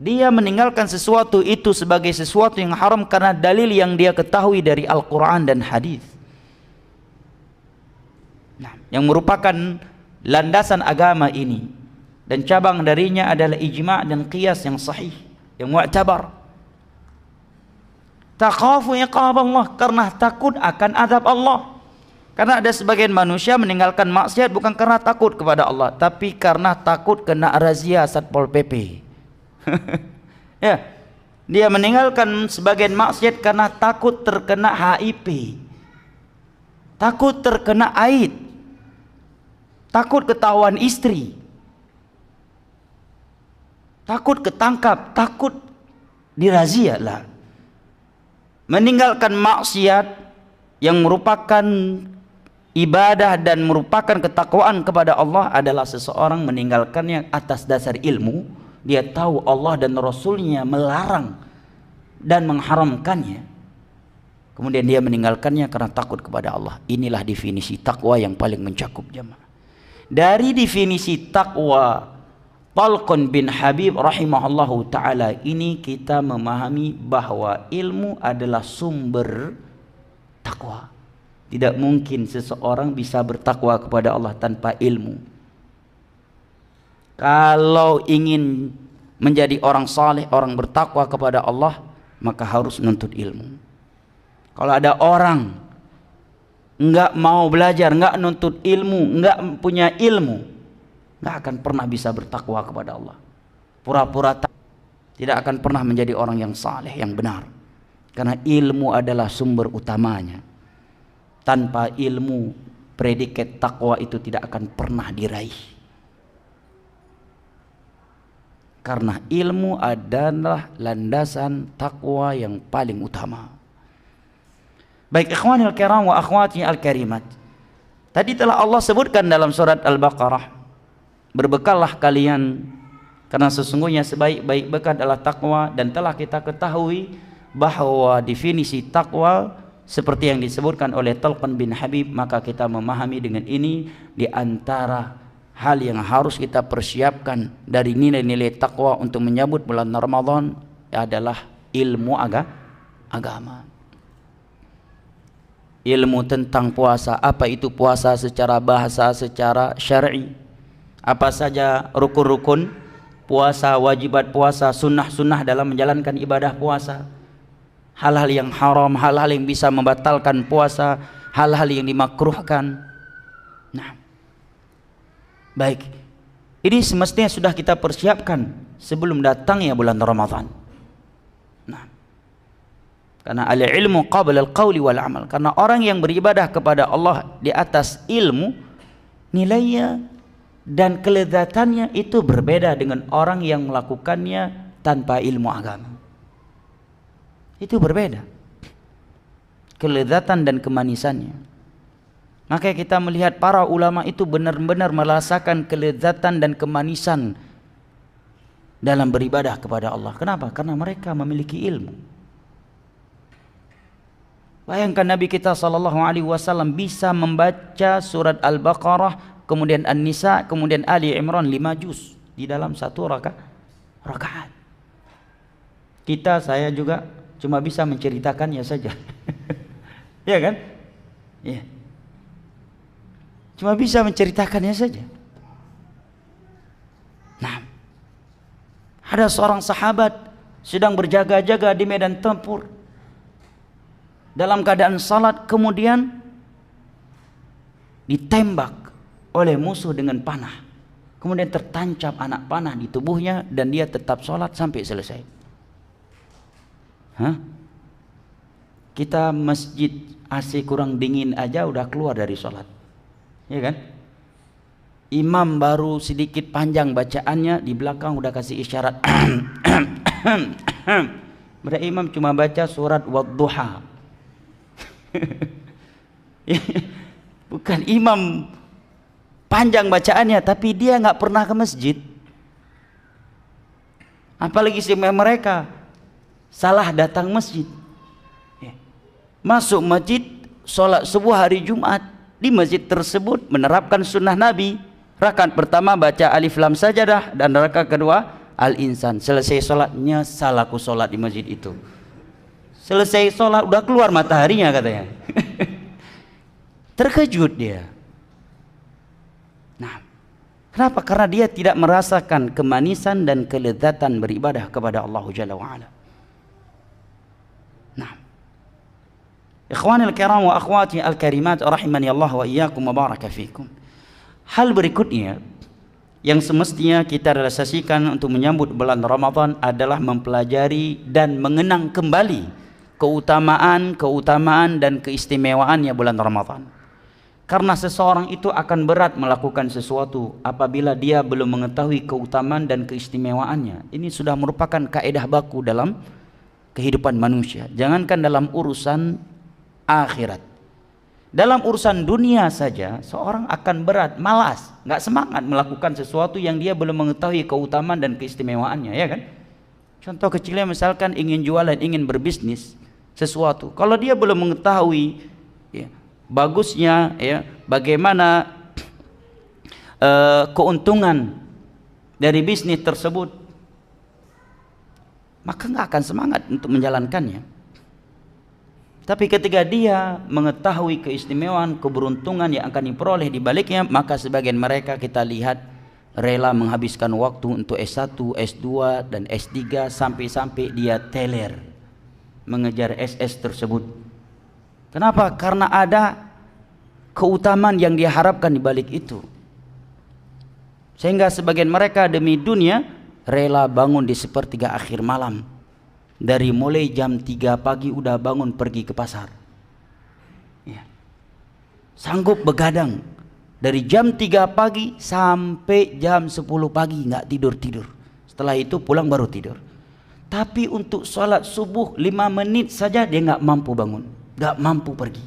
Dia meninggalkan sesuatu itu sebagai sesuatu yang haram karena dalil yang dia ketahui dari Al-Quran dan hadis. Nah, yang merupakan landasan agama ini dan cabang darinya adalah ijma' dan qiyas yang sahih, yang mu'tabar. Takhafu iqab Allah, karena takut akan azab Allah. Karena ada sebagian manusia meninggalkan maksiat bukan karena takut kepada Allah, tapi karena takut kena razia Satpol PP. Ya, dia meninggalkan sebagian maksiat karena takut terkena HIV. takut terkena aib, takut ketahuan istri, takut ketangkap, takut dirazia lah. Meninggalkan maksiat yang merupakan ibadah dan merupakan ketakwaan kepada Allah adalah seseorang meninggalkannya atas dasar ilmu. Dia tahu Allah dan Rasulnya melarang dan mengharamkannya, kemudian dia meninggalkannya karena takut kepada Allah. Inilah definisi takwa yang paling mencakup jemaah. Dari definisi takwa Talqun bin Habib rahimahullahu ta'ala ini kita memahami bahwa ilmu adalah sumber takwa. Tidak mungkin seseorang bisa bertakwa kepada Allah tanpa ilmu. Kalau ingin menjadi orang saleh, orang bertakwa kepada Allah, maka harus menuntut ilmu. Kalau ada orang enggak mau belajar, enggak nuntut ilmu, enggak punya ilmu, enggak akan pernah bisa bertakwa kepada Allah. Pura-pura tidak akan pernah menjadi orang yang saleh, yang benar. Karena ilmu adalah sumber utamanya. Tanpa ilmu, predikat takwa itu tidak akan pernah diraih. Karena ilmu adalah landasan takwa yang paling utama. Baik ikhwanil kiram wa akhwati al-karimat. Tadi telah Allah sebutkan dalam surat Al-Baqarah, berbekallah kalian karena sesungguhnya sebaik-baik bekal adalah takwa, dan telah kita ketahui bahwa definisi takwa seperti yang disebutkan oleh Talqun bin Habib. Maka kita memahami dengan ini di antara hal yang harus kita persiapkan dari nilai-nilai takwa untuk menyambut bulan Ramadan adalah ilmu agama. Ilmu tentang puasa, apa itu puasa secara bahasa, secara syar'i, apa saja rukun-rukun puasa, wajibat puasa, sunnah-sunnah dalam menjalankan ibadah puasa, hal-hal yang haram, hal-hal yang bisa membatalkan puasa, hal-hal yang dimakruhkan. Nah, baik, ini semestinya sudah kita persiapkan sebelum datangnya bulan Ramadan. Nah, karena al-ilmu qabla al-qawli wal amal. Karena orang yang beribadah kepada Allah di atas ilmu, nilainya dan kelezatannya itu berbeda dengan orang yang melakukannya tanpa ilmu agama. Itu berbeda kelezatan dan kemanisannya. Maka kita melihat para ulama itu benar-benar merasakan kelezatan dan kemanisan dalam beribadah kepada Allah. Kenapa? Karena mereka memiliki ilmu. Bayangkan Nabi kita SAW bisa membaca surat Al-Baqarah, kemudian An-Nisa, kemudian Ali Imran 5 juz di dalam satu rakaat. Saya juga cuma bisa menceritakannya saja. Ya kan? Iya. Cuma bisa menceritakannya saja. Nah, ada seorang sahabat sedang berjaga-jaga di medan tempur dalam keadaan salat, kemudian ditembak oleh musuh dengan panah, kemudian tertancap anak panah di tubuhnya dan dia tetap salat sampai selesai. Kita masjid AC kurang dingin aja udah keluar dari salat. Ya kan? Imam baru sedikit panjang bacaannya, di belakang udah kasih isyarat. Berarti imam cuma baca surat Wadduha. Bukan imam panjang bacaannya, tapi dia nggak pernah ke masjid. Apalagi mereka salah datang masjid. Masuk masjid, sholat subuh hari Jumat, di masjid tersebut menerapkan sunnah Nabi. Rakaat pertama baca Alif Lam Sajadah, dan rakaat kedua Al-Insan. Selesai sholatnya, salahku sholat di masjid itu. Selesai sholat udah keluar mataharinya katanya. Terkejut dia. Nah, kenapa? Karena dia tidak merasakan kemanisan dan kelezatan beribadah kepada Allah Jalla wa'ala. Nah, ikhwanil kiram wa akhwati al-karimat rahimani Allah wa iyyakum wa baraka fikum. Hal berikutnya yang semestinya kita realisasikan untuk menyambut bulan Ramadan adalah mempelajari dan mengenang kembali keutamaan dan keistimewaannya bulan Ramadan. Karena seseorang itu akan berat melakukan sesuatu apabila dia belum mengetahui keutamaan dan keistimewaannya. Ini sudah merupakan kaidah baku dalam kehidupan manusia. Jangankan dalam urusan akhirat, dalam urusan dunia saja seorang akan berat, malas, nggak semangat melakukan sesuatu yang dia belum mengetahui keutamaan dan keistimewaannya, ya kan? Contoh kecilnya misalkan ingin jualan, ingin berbisnis sesuatu, kalau dia belum mengetahui ya, bagusnya ya, bagaimana keuntungan dari bisnis tersebut, maka nggak akan semangat untuk menjalankannya. Tapi ketika dia mengetahui keistimewaan, keberuntungan yang akan diperoleh di baliknya, maka sebagian mereka kita lihat rela menghabiskan waktu untuk S1, S2 dan S3 sampai-sampai dia teler mengejar SS tersebut. Kenapa? Karena ada keutamaan yang dia harapkan di balik itu. Sehingga sebagian mereka demi dunia rela bangun di sepertiga akhir malam. Dari mulai jam 3 pagi udah bangun pergi ke pasar. Ya. Sanggup begadang dari jam 3 pagi sampai jam 10 pagi nggak tidur-tidur. Setelah itu pulang baru tidur. Tapi untuk sholat subuh 5 menit saja dia nggak mampu bangun, nggak mampu pergi,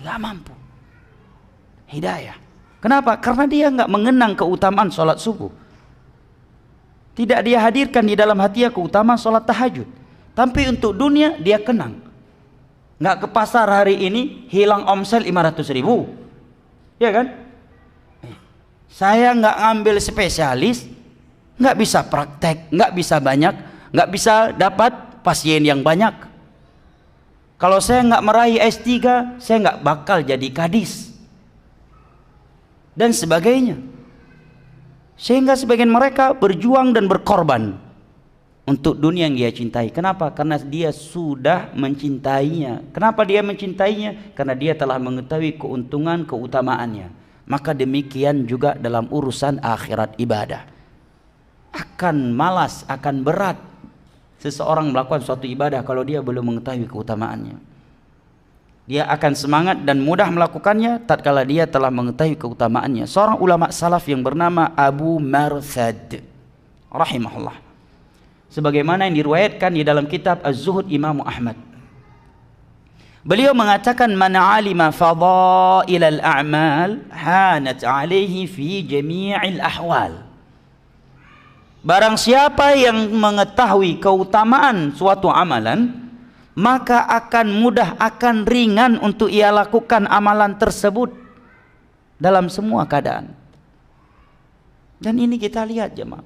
nggak mampu. Hidayah. Kenapa? Karena dia nggak mengenang keutamaan sholat subuh. Tidak dia hadirkan di dalam hatinya keutamaan sholat tahajud. Tapi untuk dunia dia kenang. Nggak ke pasar hari ini hilang omset 500.000, ya kan? Saya nggak ngambil spesialis, nggak bisa praktek, nggak bisa banyak, nggak bisa dapat pasien yang banyak. Kalau saya nggak meraih S3, saya nggak bakal jadi kadis dan sebagainya. Sehingga sebagian mereka berjuang dan berkorban untuk dunia yang dia cintai. Kenapa? Karena dia sudah mencintainya. Kenapa dia mencintainya? Karena dia telah mengetahui keuntungan, keutamaannya. Maka demikian juga dalam urusan akhirat ibadah. Akan malas, akan berat seseorang melakukan suatu ibadah kalau dia belum mengetahui keutamaannya. Dia akan semangat dan mudah melakukannya tatkala dia telah mengetahui keutamaannya. Seorang ulama salaf yang bernama Abu Marthad rahimahullah, sebagaimana yang diriwayatkan di dalam kitab Az-Zuhud Imam Ahmad, beliau mengatakan, man alima fadail al-a'mal hanat alaihi fi jami'il ahwal. Barang siapa yang mengetahui keutamaan suatu amalan, maka akan mudah, akan ringan untuk ia lakukan amalan tersebut dalam semua keadaan. Dan ini kita lihat jemaah,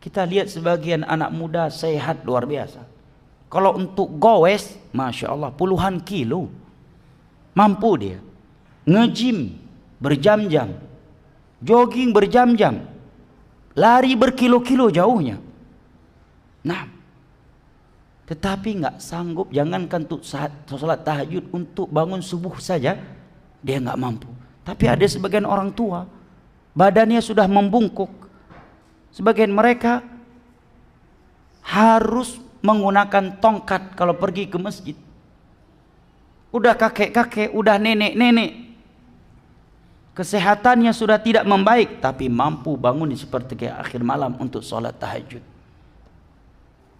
kita lihat sebagian anak muda sehat luar biasa. Kalau untuk goes, masya Allah, puluhan kilo mampu dia. Nge-gym berjam-jam, jogging berjam-jam, lari berkilo-kilo jauhnya. Nah, tetapi nggak sanggup, jangankan untuk sholat tahajud, untuk bangun subuh saja dia nggak mampu. Tapi ada sebagian orang tua badannya sudah membungkuk, sebagian mereka harus menggunakan tongkat kalau pergi ke masjid. Udah kakek-kakek, udah nenek-nenek, kesehatannya sudah tidak membaik, tapi mampu bangun di sepertiga akhir malam untuk sholat tahajud.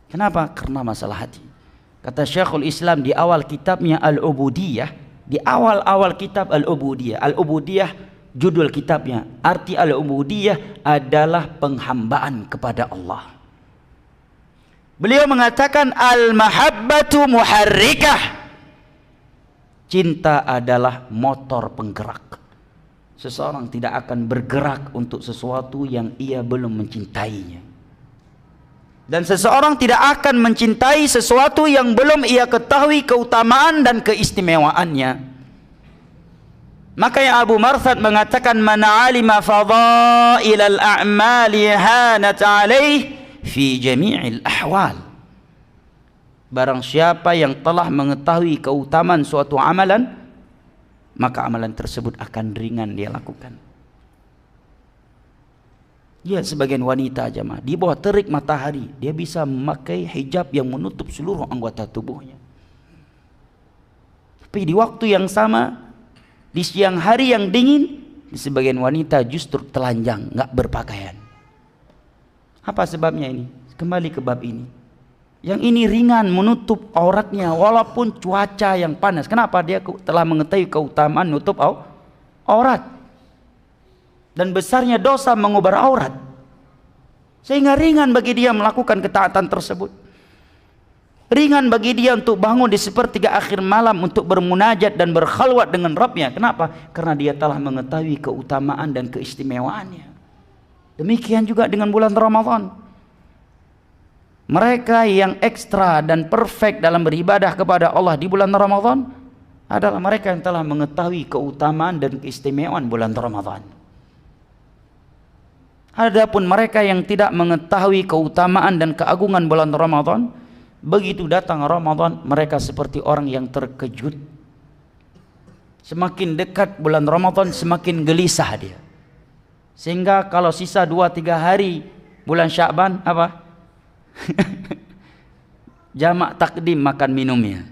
Kenapa? Karena masalah hati. Kata Syekhul Islam di awal kitabnya Al-Ubudiyah, di awal-awal kitab Al-Ubudiyah, Al-Ubudiyah judul kitabnya, arti Al-Ubudiyah adalah penghambaan kepada Allah. Beliau mengatakan al-mahabbatu muharrikah, cinta adalah motor penggerak. Seseorang tidak akan bergerak untuk sesuatu yang ia belum mencintainya. Dan seseorang tidak akan mencintai sesuatu yang belum ia ketahui keutamaan dan keistimewaannya. Maka yang Abu Marthad mengatakan, man alima fadail al-a'mali hanat alaih fi jami'il ahwal. Barang siapa yang telah mengetahui keutamaan suatu amalan, maka amalan tersebut akan ringan dia lakukan. Dia sebagian wanita jemaah, di bawah terik matahari dia bisa memakai hijab yang menutup seluruh anggota tubuhnya. Tapi di waktu yang sama, di siang hari yang dingin, di sebagian wanita justru telanjang, nggak berpakaian. Apa sebabnya ini? Kembali ke bab ini. Yang ini ringan menutup auratnya walaupun cuaca yang panas. Kenapa? Dia telah mengetahui keutamaan menutup aurat. Dan besarnya dosa mengubur aurat. Sehingga ringan bagi dia melakukan ketaatan tersebut. Ringan bagi dia untuk bangun di sepertiga akhir malam untuk bermunajat dan berkhalwat dengan Rabbnya. Kenapa? Karena dia telah mengetahui keutamaan dan keistimewaannya. Demikian juga dengan bulan Ramadan. Mereka yang ekstra dan perfect dalam beribadah kepada Allah di bulan Ramadan adalah mereka yang telah mengetahui keutamaan dan keistimewaan bulan Ramadan. Adapun mereka yang tidak mengetahui keutamaan dan keagungan bulan Ramadan, begitu datang Ramadan, mereka seperti orang yang terkejut. Semakin dekat bulan Ramadan, semakin gelisah dia. Sehingga kalau sisa 2-3 hari bulan Sya'ban, apa? Jamak takdim makan minumnya.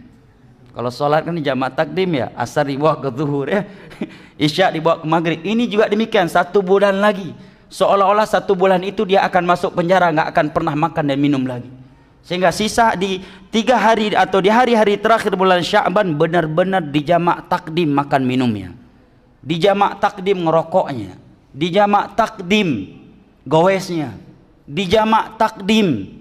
Kalau sholat kan jamak takdim ya, asar dibawa ke zuhur ya, isya dibawa ke maghrib. Ini juga demikian, 1 bulan lagi. Seolah-olah 1 bulan itu dia akan masuk penjara, nggak akan pernah makan dan minum lagi. Sehingga sisa di 3 hari atau di hari-hari terakhir bulan Sya'ban benar-benar dijamak takdim makan minumnya, dijamak takdim ngerokoknya, dijamak takdim gowesnya, dijamak takdim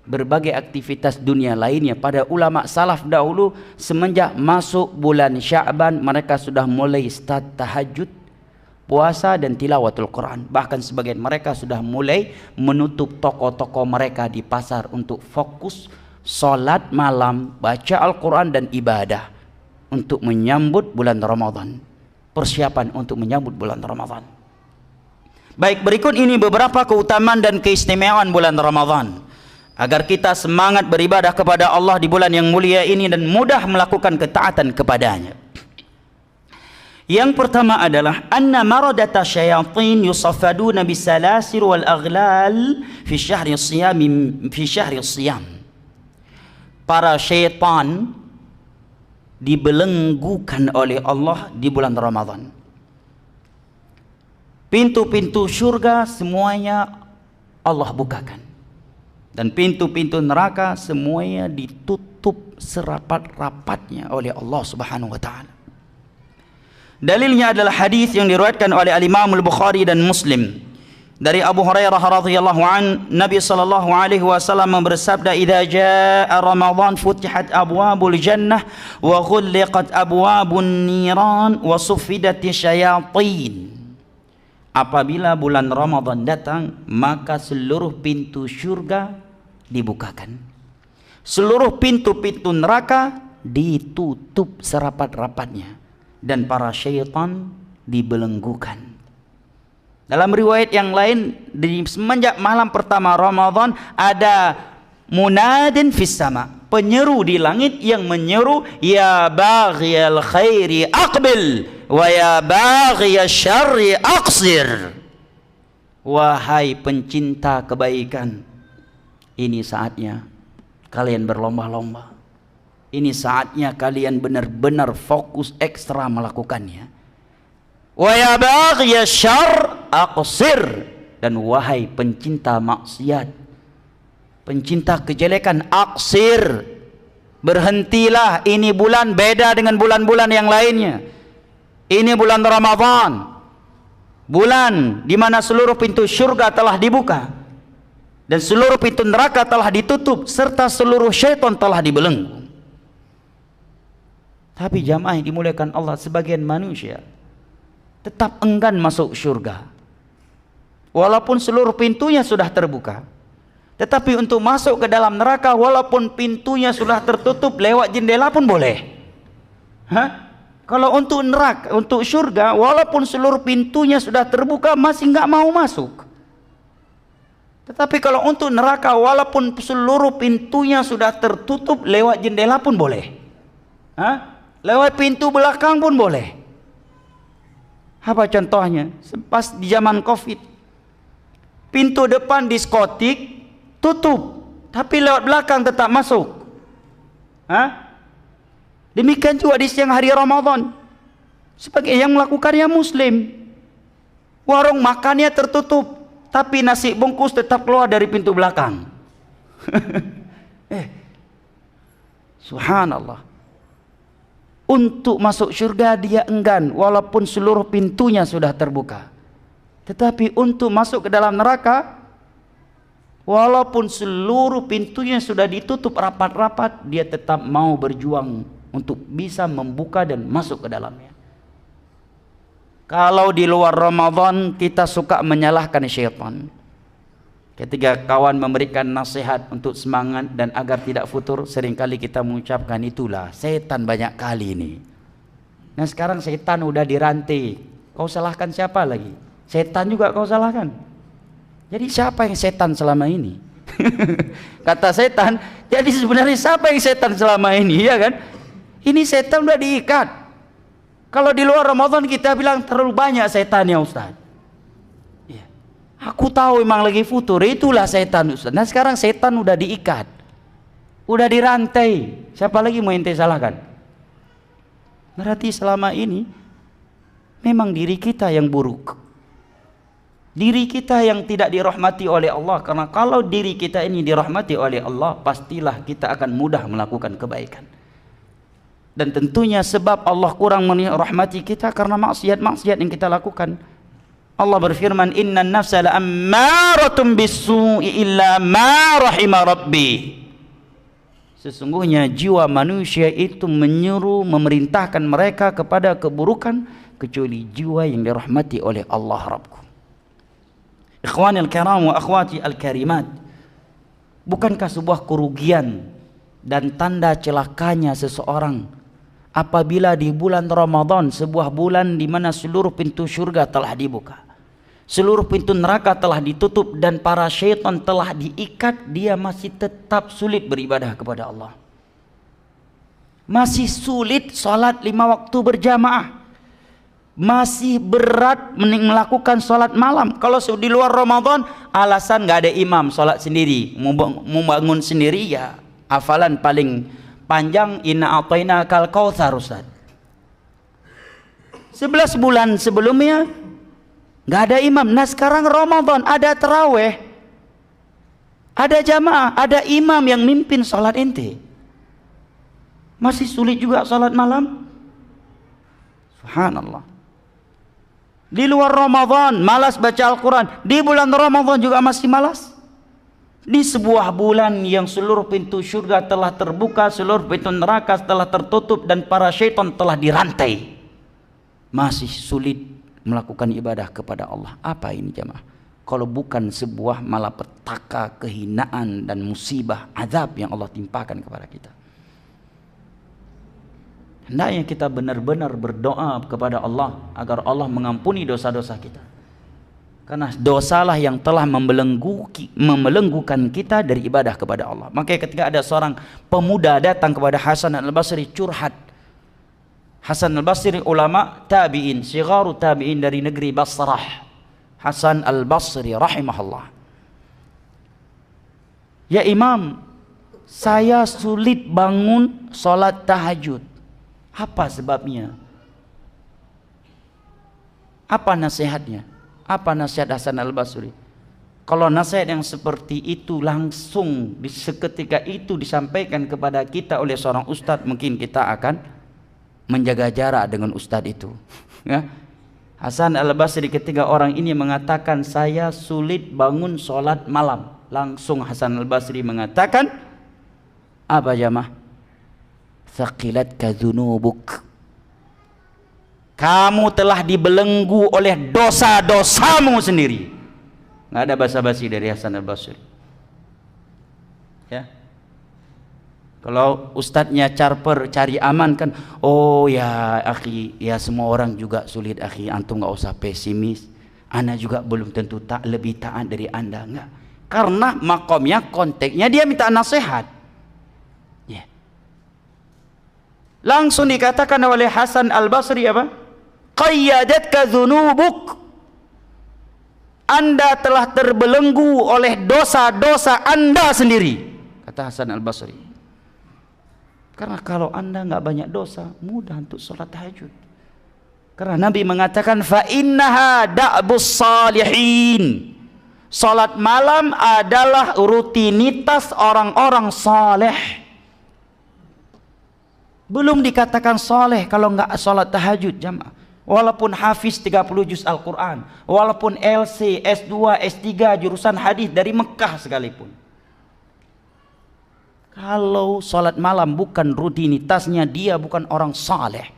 berbagai aktivitas dunia lainnya. Pada ulama salaf dahulu, semenjak masuk bulan Sya'ban mereka sudah mulai start tahajud, puasa dan tilawatul Quran. Bahkan sebagian mereka sudah mulai menutup toko-toko mereka di pasar untuk fokus salat malam, baca Al-Quran dan ibadah untuk menyambut bulan Ramadan. Persiapan untuk menyambut bulan Ramadan. Baik, berikut ini beberapa keutamaan dan keistimewaan bulan Ramadan agar kita semangat beribadah kepada Allah di bulan yang mulia ini dan mudah melakukan ketaatan kepadanya. Yang pertama adalah anna maradata syayatin yusaffaduna bisalasir wal aghlal fi syahri siyam. Para syaitan dibelenggukan oleh Allah di bulan Ramadan. Pintu-pintu surga semuanya Allah bukakan, dan pintu-pintu neraka semuanya ditutup serapat-rapatnya oleh Allah Subhanahu wa taala. Dalilnya adalah hadis yang diriwayatkan oleh Al-Imam Al-Bukhari dan Muslim dari Abu Hurairah radhiyallahu an, Nabi sallallahu alaihi wasallam bersabda, "Idza jaa Ramadan futihat abwabul jannah wa ghulliqat abwabun niran wa suffidaty syayatin." Apabila bulan Ramadan datang, maka seluruh pintu surga dibukakan, seluruh pintu-pintu neraka ditutup serapat-rapatnya, dan para syaitan dibelenggukan. Dalam riwayat yang lain, di semenjak malam pertama Ramadan ada munadin fis sama, penyeru di langit yang menyeru, ya baghiyal khairi aqbil wa ya baghiyasy syarri aqsir. Wahai pencinta kebaikan, ini saatnya kalian berlomba-lomba. Ini saatnya kalian benar-benar fokus ekstra melakukannya. Wa ya baghiyasy syarr aqsir, dan wahai pencinta maksiat, pencinta kejelekan, aqsir, berhentilah. Ini bulan beda dengan bulan-bulan yang lainnya. Ini bulan Ramadan, bulan di mana seluruh pintu surga telah dibuka dan seluruh pintu neraka telah ditutup serta seluruh syaitan telah dibelenggu. Tapi jamaah yang dimuliakan Allah, sebagian manusia tetap enggan masuk surga walaupun seluruh pintunya sudah terbuka. Tetapi untuk masuk ke dalam neraka, walaupun pintunya sudah tertutup, lewat jendela pun boleh. Kalau untuk neraka, untuk surga, walaupun seluruh pintunya sudah terbuka, masih nggak mau masuk. Tetapi kalau untuk neraka, walaupun seluruh pintunya sudah tertutup, lewat jendela pun boleh. Lewat pintu belakang pun boleh. Apa contohnya? Pas di zaman Covid, pintu depan diskotik tutup, tapi lewat belakang tetap masuk. Demikian juga di siang hari Ramadan. Sebagai yang melakukannya muslim. Warung makannya tertutup, tapi nasi bungkus tetap keluar dari pintu belakang. Subhanallah. Untuk masuk surga dia enggan walaupun seluruh pintunya sudah terbuka. Tetapi untuk masuk ke dalam neraka, walaupun seluruh pintunya sudah ditutup rapat-rapat, dia tetap mau berjuang untuk bisa membuka dan masuk ke dalamnya. Kalau di luar Ramadan kita suka menyalahkan syaitan. Ketika kawan memberikan nasihat untuk semangat dan agar tidak futur, seringkali kita mengucapkan, itulah setan banyak kali ini. Nah sekarang setan udah dirantai, kau salahkan siapa lagi? Setan juga kau salahkan. Jadi siapa yang setan selama ini? Kata setan, jadi sebenarnya siapa yang setan selama ini, ya kan? Ini setan udah diikat. Kalau di luar Ramadan kita bilang terlalu banyak setannya Ustaz. Ya. Aku tahu memang lagi futur, itulah setan Ustaz. Nah sekarang setan udah diikat, udah dirantai. Siapa lagi mau ente salahkan? Berarti selama ini memang diri kita yang buruk, diri kita yang tidak dirahmati oleh Allah. Karena kalau diri kita ini dirahmati oleh Allah, pastilah kita akan mudah melakukan kebaikan. Dan tentunya sebab Allah kurang merahmati kita karena maksiat-maksiat yang kita lakukan. Allah berfirman, innan nafsa la'ammaratun bis-su'i illa ma rahima rabbi. Sesungguhnya jiwa manusia itu menyuruh, memerintahkan mereka kepada keburukan, kecuali jiwa yang dirahmati oleh Allah Rabbku. Ikhwani al-kiram wa akhwati al-karimat, bukankah sebuah kerugian dan tanda celakanya seseorang apabila di bulan Ramadan, sebuah bulan di mana seluruh pintu surga telah dibuka, seluruh pintu neraka telah ditutup, dan para syaitan telah diikat, dia masih tetap sulit beribadah kepada Allah, masih sulit salat 5 waktu berjamaah, masih berat melakukan salat malam. Kalau di luar Ramadan alasan nggak ada imam, salat sendiri, mau bangun sendiri, ya hafalan paling panjang inna a'tainakal kautsar Ustaz. 11 bulan sebelumnya nggak ada imam. Nah sekarang Ramadan ada taraweh, ada jamaah, ada imam yang mimpin salat ente, masih sulit juga salat malam. Subhanallah. Di luar Ramadan malas baca Al-Quran, di bulan Ramadan juga masih malas. Di sebuah bulan yang seluruh pintu surga telah terbuka, seluruh pintu neraka telah tertutup, dan para syaitan telah dirantai, masih sulit melakukan ibadah kepada Allah. Apa ini jemaah? Kalau bukan sebuah malapetaka, kehinaan dan musibah, azab yang Allah timpakan kepada kita. Hendaknya kita benar-benar berdoa kepada Allah agar Allah mengampuni dosa-dosa kita. Karena dosalah yang telah membelenggukan kita dari ibadah kepada Allah. Makanya ketika ada seorang pemuda datang kepada Hasan al-Basri curhat. Hasan al-Basri ulama tabi'in, sigharu tabi'in dari negeri Basrah. Hasan al-Basri rahimahullah. Ya Imam, saya sulit bangun salat tahajud. Apa sebabnya? Apa nasihatnya? Apa nasihat Hasan al-Basri? Kalau nasihat yang seperti itu langsung seketika itu disampaikan kepada kita oleh seorang ustadz, mungkin kita akan menjaga jarak dengan ustadz itu. Ya. Hasan al-Basri ketika orang ini mengatakan saya sulit bangun sholat malam, langsung Hasan al-Basri mengatakan apa jamaah? Thaqilatka dzunubuk. Kamu telah dibelenggu oleh dosa-dosamu sendiri. Nggak ada basa-basi dari Hasan al-Basri. Ya. Kalau ustadznya carper cari aman kan, oh ya akhi, ya semua orang juga sulit akhi, antum nggak usah pesimis. Ana juga belum tentu lebih taat dari anda, enggak. Karena makomnya, konteksnya dia minta nasihat. Ya. Langsung dikatakan oleh Hasan al-Basri apa? Qayyadatka dzunubuk. Anda telah terbelenggu oleh dosa-dosa Anda sendiri, kata Hasan al-Basri. Karena kalau anda nggak banyak dosa, mudah untuk sholat tahajud. Karena Nabi mengatakan fa innaha da'bus salihin. Sholat malam adalah rutinitas orang-orang saleh. Belum dikatakan saleh kalau nggak sholat tahajud jamaah. Walaupun hafiz 30 juz Al-Quran, walaupun LC, S2, S3 jurusan hadis dari Mekah sekalipun, kalau sholat malam bukan rutinitasnya, dia bukan orang saleh.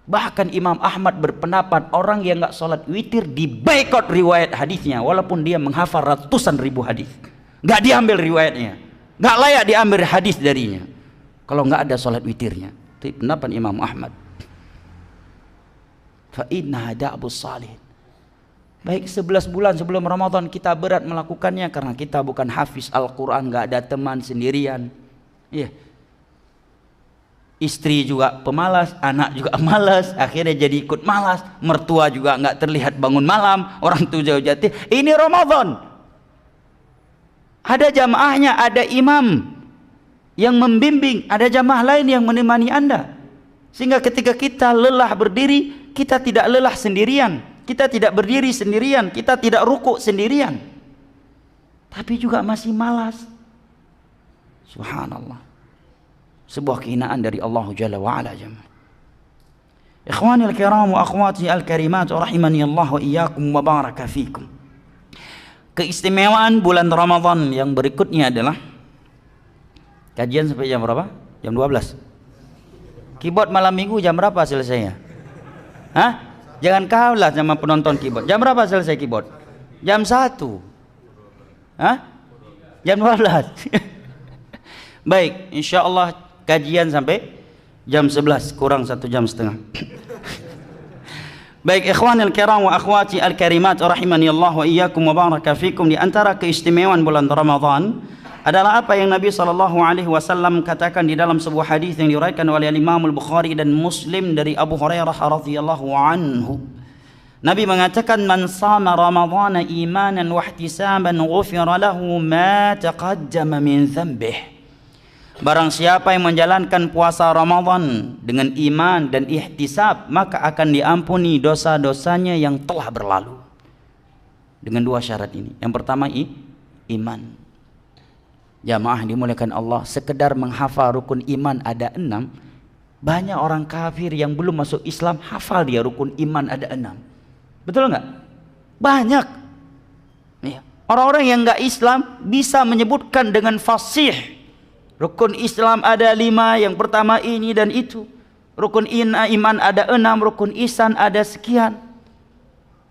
Bahkan Imam Ahmad berpendapat orang yang nggak sholat witir diboikot riwayat hadisnya, walaupun dia menghafal ratusan ribu hadis, nggak diambil riwayatnya, nggak layak diambil hadis darinya kalau nggak ada sholat witirnya. Itu pendapat Imam Ahmad. Fa inna da'bus salih. Baik 11 bulan sebelum Ramadan kita berat melakukannya karena kita bukan hafiz Al-Quran, nggak ada teman, sendirian. Iya. Istri juga pemalas, anak juga malas, akhirnya jadi ikut malas, mertua juga nggak terlihat bangun malam, orang tua jauh jati. Ini Ramadan, ada jamaahnya, ada imam yang membimbing, ada jamaah lain yang menemani anda, sehingga ketika kita lelah berdiri, kita tidak lelah sendirian, kita tidak berdiri sendirian, kita tidak rukuk sendirian, tapi juga masih malas. Subhanallah, sebuah kehinaan dari Allah Jalla wa'ala. Ikhwani al-kiram wa akhwati al-karimat rahimani Allah wa iyyakum wa baraka fikum. Keistimewaan bulan Ramadan yang berikutnya adalah kajian sampai jam berapa? Jam 12. Keyboard malam minggu jam berapa selesainya? Hah? Jangan kalah sama penonton keyboard. Jam berapa selesai keyboard? Jam 1. Hah? Jam 12. Baik, insyaallah kajian sampai jam 11 kurang 1 jam setengah. Baik, ikhwanil kiram wa akhwati al-karimat rahimani Allah wa iyyakum wa baraka fikum. Di antara keistimewaan bulan Ramadan adalah apa yang Nabi SAW katakan di dalam sebuah hadis yang diriwayatkan oleh Imam Al-Bukhari dan Muslim dari Abu Hurairah radhiyallahu anhu. Nabi mengatakan, man sama Ramadhana imanan wa ihtisaban ghufira lahu ma taqaddama min dhanbihi. Barang siapa yang menjalankan puasa Ramadan dengan iman dan ihtisab, maka akan diampuni dosa-dosanya yang telah berlalu. Dengan 2 syarat ini. Yang pertama iman. Jamaah dimuliakan Allah, sekedar menghafal rukun iman ada 6. Banyak orang kafir yang belum masuk Islam hafal dia rukun iman ada 6. Betul nggak? Banyak. Ya. Orang-orang yang nggak Islam bisa menyebutkan dengan fasih rukun Islam ada 5, yang pertama ini dan itu. Rukun iman ada 6, rukun ihsan ada sekian.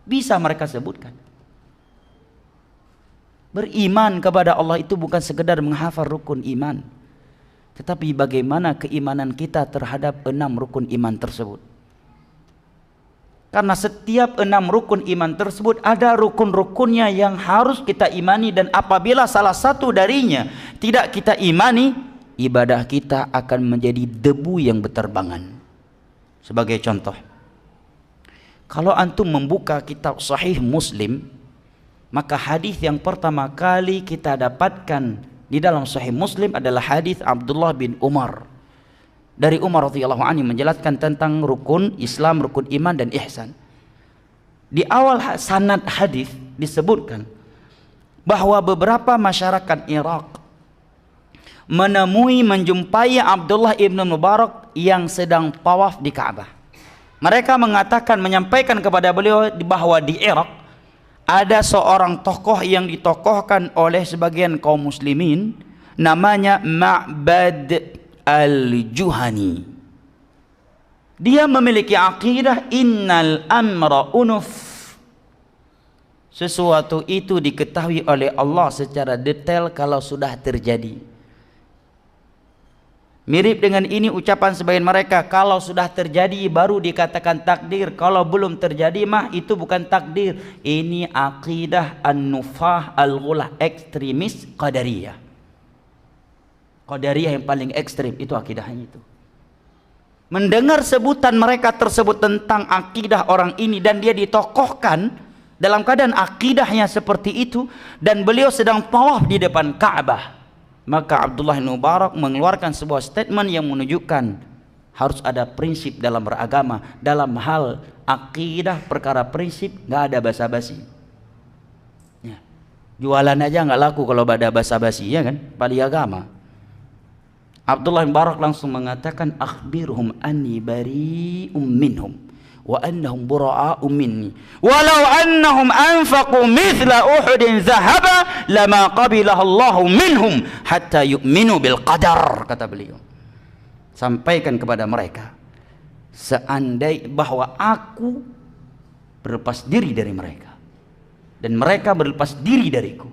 Bisa mereka sebutkan. Beriman kepada Allah itu bukan sekedar menghafal rukun iman, tetapi bagaimana keimanan kita terhadap 6 rukun iman tersebut. Karena setiap 6 rukun iman tersebut ada rukun-rukunnya yang harus kita imani, dan apabila salah satu darinya tidak kita imani, ibadah kita akan menjadi debu yang berterbangan. Sebagai contoh, kalau antum membuka kitab Sahih Muslim, maka hadis yang pertama kali kita dapatkan di dalam Sahih Muslim adalah hadis Abdullah bin Umar. Dari Umar radhiyallahu anhu menjelaskan tentang rukun Islam, rukun iman dan ihsan. Di awal sanad hadis disebutkan bahwa beberapa masyarakat Irak menjumpai Abdullah ibn Mubarak yang sedang tawaf di Ka'bah. Mereka menyampaikan kepada beliau bahwa di Irak ada seorang tokoh yang ditokohkan oleh sebagian kaum muslimin, namanya Ma'bad al-Juhani. Dia memiliki akidah innal amra unuf. Sesuatu itu diketahui oleh Allah secara detail kalau sudah terjadi. Mirip dengan ini ucapan sebagian mereka, kalau sudah terjadi baru dikatakan takdir, kalau belum terjadi mah itu bukan takdir. Ini akidah an-nufah al-ghulah, ekstremis qadariyah. Qadariyah yang paling ekstrim itu akidahnya itu. Mendengar sebutan mereka tersebut tentang akidah orang ini, dan dia ditokohkan dalam keadaan akidahnya seperti itu, dan beliau sedang tawaf di depan Ka'bah. Maka Abdullah bin Mubarak mengeluarkan sebuah statement yang menunjukkan harus ada prinsip dalam beragama. Dalam hal akidah, perkara prinsip, nggak ada basa-basi. Ya. Jualan aja nggak laku kalau ada basa-basi, ya kan? Pada agama. Abdullah bin Mubarak langsung mengatakan, akhbirhum anni bari'um minhum wa annahum bura'a'u minni walau annahum anfaqu mithla Uhudin zahaba lama qabilahu Allahu minhum hatta yu'minu bil qadar, kata beliau. Sampaikan kepada mereka seandainya bahwa aku berlepas diri dari mereka dan mereka berlepas diri dariku,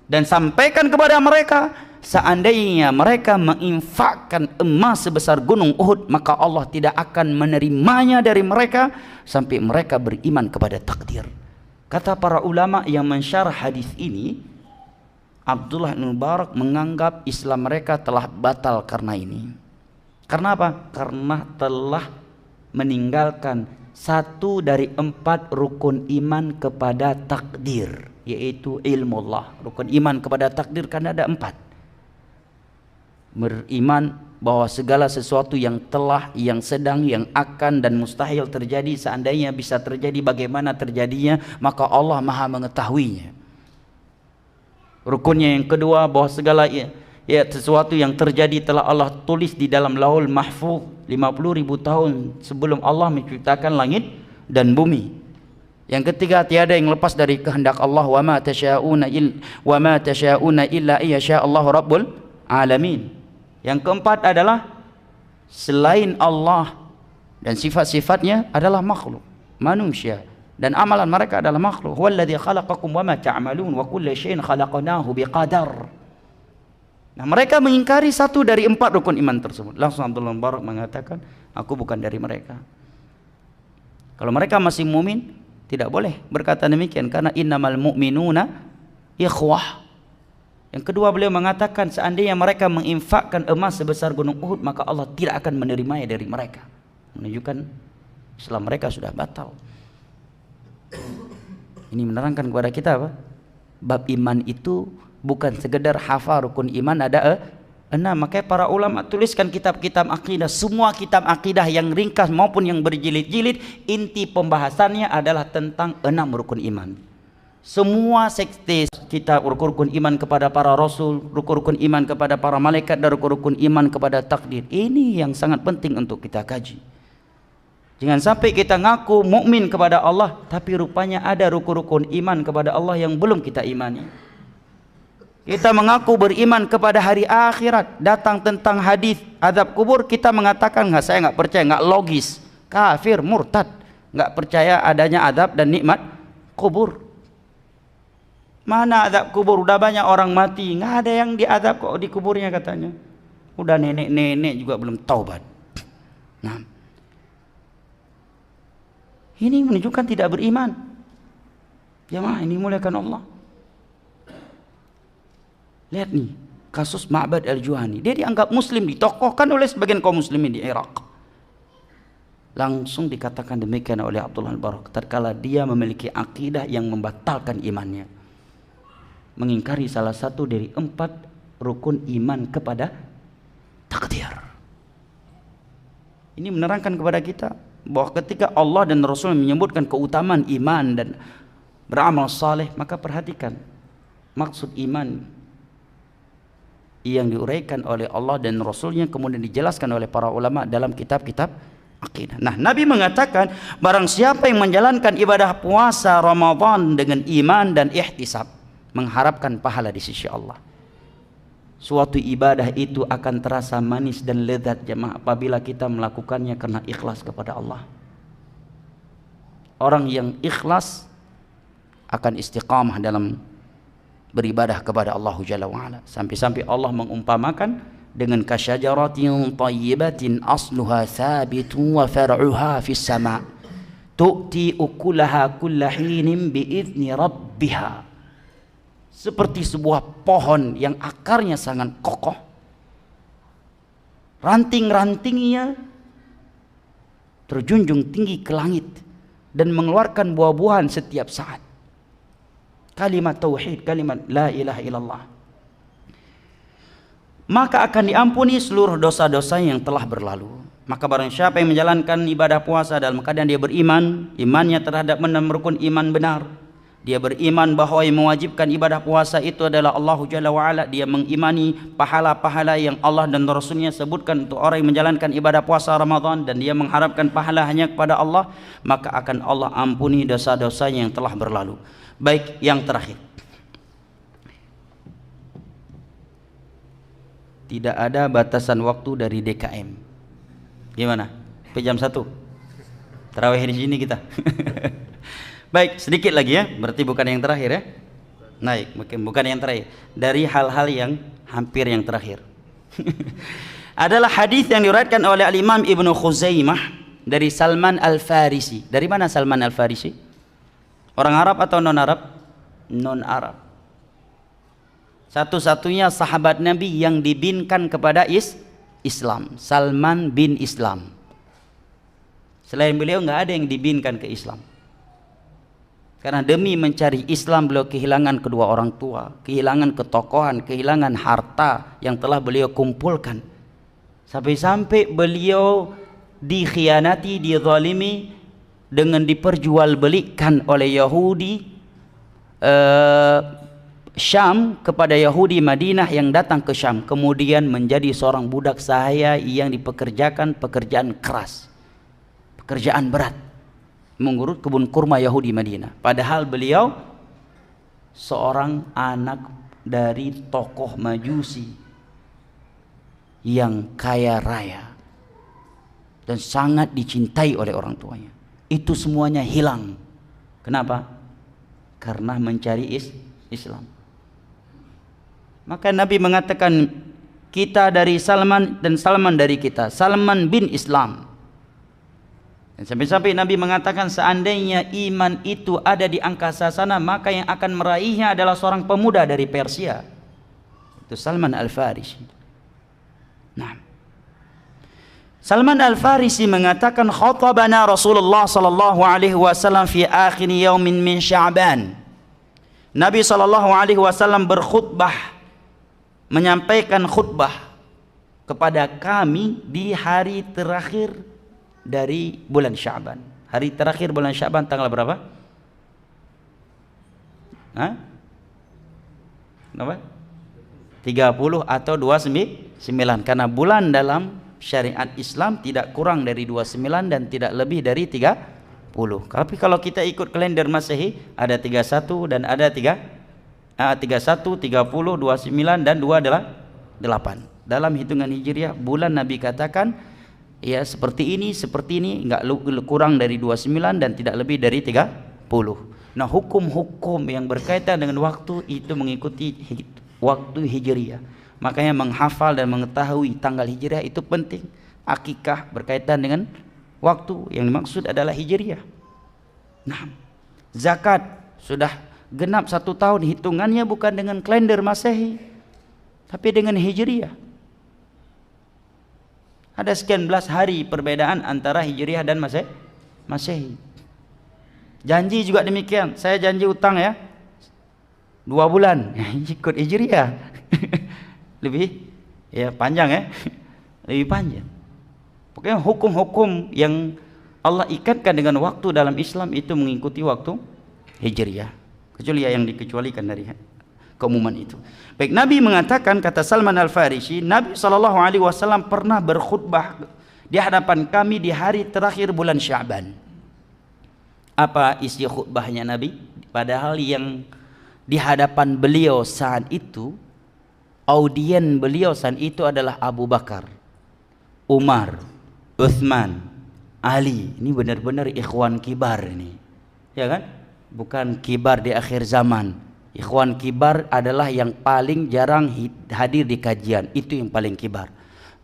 dan sampaikan kepada mereka seandainya mereka menginfakkan emas sebesar gunung Uhud, maka Allah tidak akan menerimanya dari mereka sampai mereka beriman kepada takdir. Kata para ulama yang mensyarah hadis ini, Abdullah bin Mubarak menganggap Islam mereka telah batal karena ini. Karena apa? Karena telah meninggalkan satu dari 4 rukun iman kepada takdir, yaitu ilmu Allah. Rukun iman kepada takdir kan ada 4. Beriman bahwa segala sesuatu yang telah, yang sedang, yang akan dan mustahil terjadi, seandainya bisa terjadi, bagaimana terjadinya, maka Allah Maha mengetahuinya. Rukunnya yang kedua, bahwa segala sesuatu yang terjadi telah Allah tulis di dalam Lauhul Mahfuz 50.000 tahun sebelum Allah menciptakan langit dan bumi. Yang ketiga, tiada yang lepas dari kehendak Allah, wa ma tasyauna illa iyyasha Allahu rabbul alamin. Yang keempat adalah selain Allah dan sifat-sifatnya adalah makhluk, manusia, dan amalan mereka adalah makhluk. Huwallazi khalaqakum wa ma ta'malun wa kulla syai'in khalaqnahu biqadar. Nah, mereka mengingkari satu dari 4 rukun iman tersebut. Langsung Abdullah bin Mubarak mengatakan, aku bukan dari mereka. Kalau mereka masih mumin, tidak boleh berkata demikian, karena innamal mu'minuna ikhwah. Yang kedua, beliau mengatakan seandainya mereka menginfakkan emas sebesar gunung Uhud, maka Allah tidak akan menerimanya dari mereka. Menunjukkan Islam mereka sudah batal. Ini menerangkan kepada kita apa? Bab iman itu bukan sekedar hafal rukun iman ada 6. Makanya para ulama tuliskan kitab-kitab akidah. Semua kitab akidah yang ringkas maupun yang berjilid-jilid, inti pembahasannya adalah tentang 6 rukun iman. Semua sekte kita rukun-rukun iman kepada para rasul, rukun-rukun iman kepada para malaikat, dan rukun-rukun iman kepada takdir. Ini yang sangat penting untuk kita kaji. Jangan sampai kita ngaku mukmin kepada Allah, tapi rupanya ada rukun-rukun iman kepada Allah yang belum kita imani. Kita mengaku beriman kepada hari akhirat, datang tentang hadis azab kubur, kita mengatakan saya nggak percaya, nggak logis, kafir, murtad, nggak percaya adanya azab dan nikmat kubur. Mana azab kubur? Udah banyak orang mati, nggak ada yang diazab kok di kuburnya katanya. Udah nenek-nenek juga belum taubat. Nah, ini menunjukkan tidak beriman. Jemaah ini muliakan Allah. Lihat nih, kasus Ma'bad al-Juhani. Dia dianggap muslim, ditokohkan oleh sebagian kaum muslimin di Irak. Langsung dikatakan demikian oleh Abdullah bin Mubarak, tatkala dia memiliki akidah yang membatalkan imannya, mengingkari salah satu dari 4 rukun iman kepada takdir. Ini menerangkan kepada kita bahwa ketika Allah dan Rasul menyebutkan keutamaan iman dan beramal saleh, maka perhatikan maksud iman yang diuraikan oleh Allah dan Rasulnya, kemudian dijelaskan oleh para ulama dalam kitab-kitab akidah. Nah, Nabi mengatakan barang siapa yang menjalankan ibadah puasa Ramadan dengan iman dan ihtisab, mengharapkan pahala di sisi Allah, suatu ibadah itu akan terasa manis dan lezat jemaah apabila kita melakukannya karena ikhlas kepada Allah. Orang yang ikhlas akan istiqamah dalam beribadah kepada Allah Jalla wa'ala, sampai-sampai Allah mengumpamakan dengan kasyajaratin tayyibatin asluha thabitun wa far'uha fis sama' tu'ti ukulaha kulla hinin bi'izni rabbiha. Seperti sebuah pohon yang akarnya sangat kokoh, ranting-rantingnya terjunjung tinggi ke langit dan mengeluarkan buah-buahan setiap saat. Kalimat tauhid, kalimat la ilaha illallah. maka akan diampuni seluruh dosa-dosa yang telah berlalu. Maka barang siapa yang menjalankan ibadah puasa dalam keadaan dia beriman, imannya terhadap 6 rukun iman benar, dia beriman bahwa yang mewajibkan ibadah puasa itu adalah Allah Jalla wa'ala, dia mengimani pahala-pahala yang Allah dan Rasulnya sebutkan untuk orang yang menjalankan ibadah puasa Ramadan, dan dia mengharapkan pahala hanya kepada Allah, maka akan Allah ampuni dosa-dosanya yang telah berlalu. Baik, yang terakhir, tidak ada batasan waktu dari DKM. Gimana? Sampai jam 1 tarawih di sini kita. Baik, sedikit lagi ya, berarti bukan yang terakhir ya. Naik, bukan yang terakhir. Dari hal-hal yang hampir yang terakhir. Adalah hadis yang diriwayatkan oleh Al-Imam Ibnu Khuzaimah dari Salman Al-Farisi. Dari mana Salman Al-Farisi? Orang Arab atau non-Arab? Non-Arab. Satu-satunya sahabat Nabi yang dibinkan kepada Islam, Salman bin Islam. Selain beliau nggak ada yang dibinkan ke Islam. Karena demi mencari Islam beliau kehilangan kedua orang tua, kehilangan ketokohan, kehilangan harta yang telah beliau kumpulkan. Sampai-sampai beliau dikhianati, dizalimi dengan diperjualbelikan oleh Yahudi Syam kepada Yahudi Madinah yang datang ke Syam, kemudian menjadi seorang budak sahaya yang dipekerjakan pekerjaan keras, pekerjaan berat, mengurut kebun kurma Yahudi Madinah. Padahal beliau seorang anak dari tokoh Majusi yang kaya raya dan sangat dicintai oleh orang tuanya. Itu semuanya hilang. Kenapa? Karena mencari Islam. Maka Nabi mengatakan, kita dari Salman dan Salman dari kita, Salman bin Islam. Dan sampai-sampai Nabi mengatakan, seandainya iman itu ada di angkasa sana, maka yang akan meraihnya adalah seorang pemuda dari Persia. Itu Salman Al-Farisi. Nah, Salman Al-Farisi mengatakan, khatabana Rasulullah sallallahu alaihi wasallam fi akhir yaumin min Sya'ban. Nabi sallallahu alaihi wasallam berkhutbah, menyampaikan khutbah kepada kami di hari terakhir dari bulan Sya'ban. Hari terakhir bulan Sya'ban tanggal berapa? Hah? Berapa? 30 atau 29, karena bulan dalam syariat Islam tidak kurang dari 29 dan tidak lebih dari 30. Tapi kalau kita ikut kalender Masehi ada 31 dan ada 31, 30, 29 dan 28. Dalam hitungan Hijriah bulan Nabi katakan ya seperti ini, enggak kurang dari 29 dan tidak lebih dari 30. Nah, hukum-hukum yang berkaitan dengan waktu itu mengikuti waktu Hijriah. Makanya menghafal dan mengetahui tanggal Hijriah itu penting. Akikah berkaitan dengan waktu, yang dimaksud adalah Hijriah. Nah, zakat sudah genap 1 tahun, hitungannya bukan dengan kalender Masehi tapi dengan Hijriah. Ada sekian belas hari perbedaan antara Hijriah dan Masehi. Janji juga demikian. Saya janji utang ya 2 bulan, ikut Hijriah. Lebih ya panjang ya, lebih panjang. Pokoknya hukum-hukum yang Allah ikatkan dengan waktu dalam Islam itu mengikuti waktu Hijriah, kecuali yang dikecualikan dari keumuman itu. Baik, Nabi mengatakan, kata Salman Al-Farisi, Nabi SAW pernah berkhutbah di hadapan kami di hari terakhir bulan Sya'ban. Apa isi khutbahnya Nabi? Padahal yang di hadapan beliau saat itu, audien beliau saat itu adalah Abu Bakar, Umar, Uthman, Ali. Ini benar-benar ikhwan kibar ini, ya kan? Bukan kibar di akhir zaman. Ikhwan kibar adalah yang paling jarang hadir di kajian, itu yang paling kibar.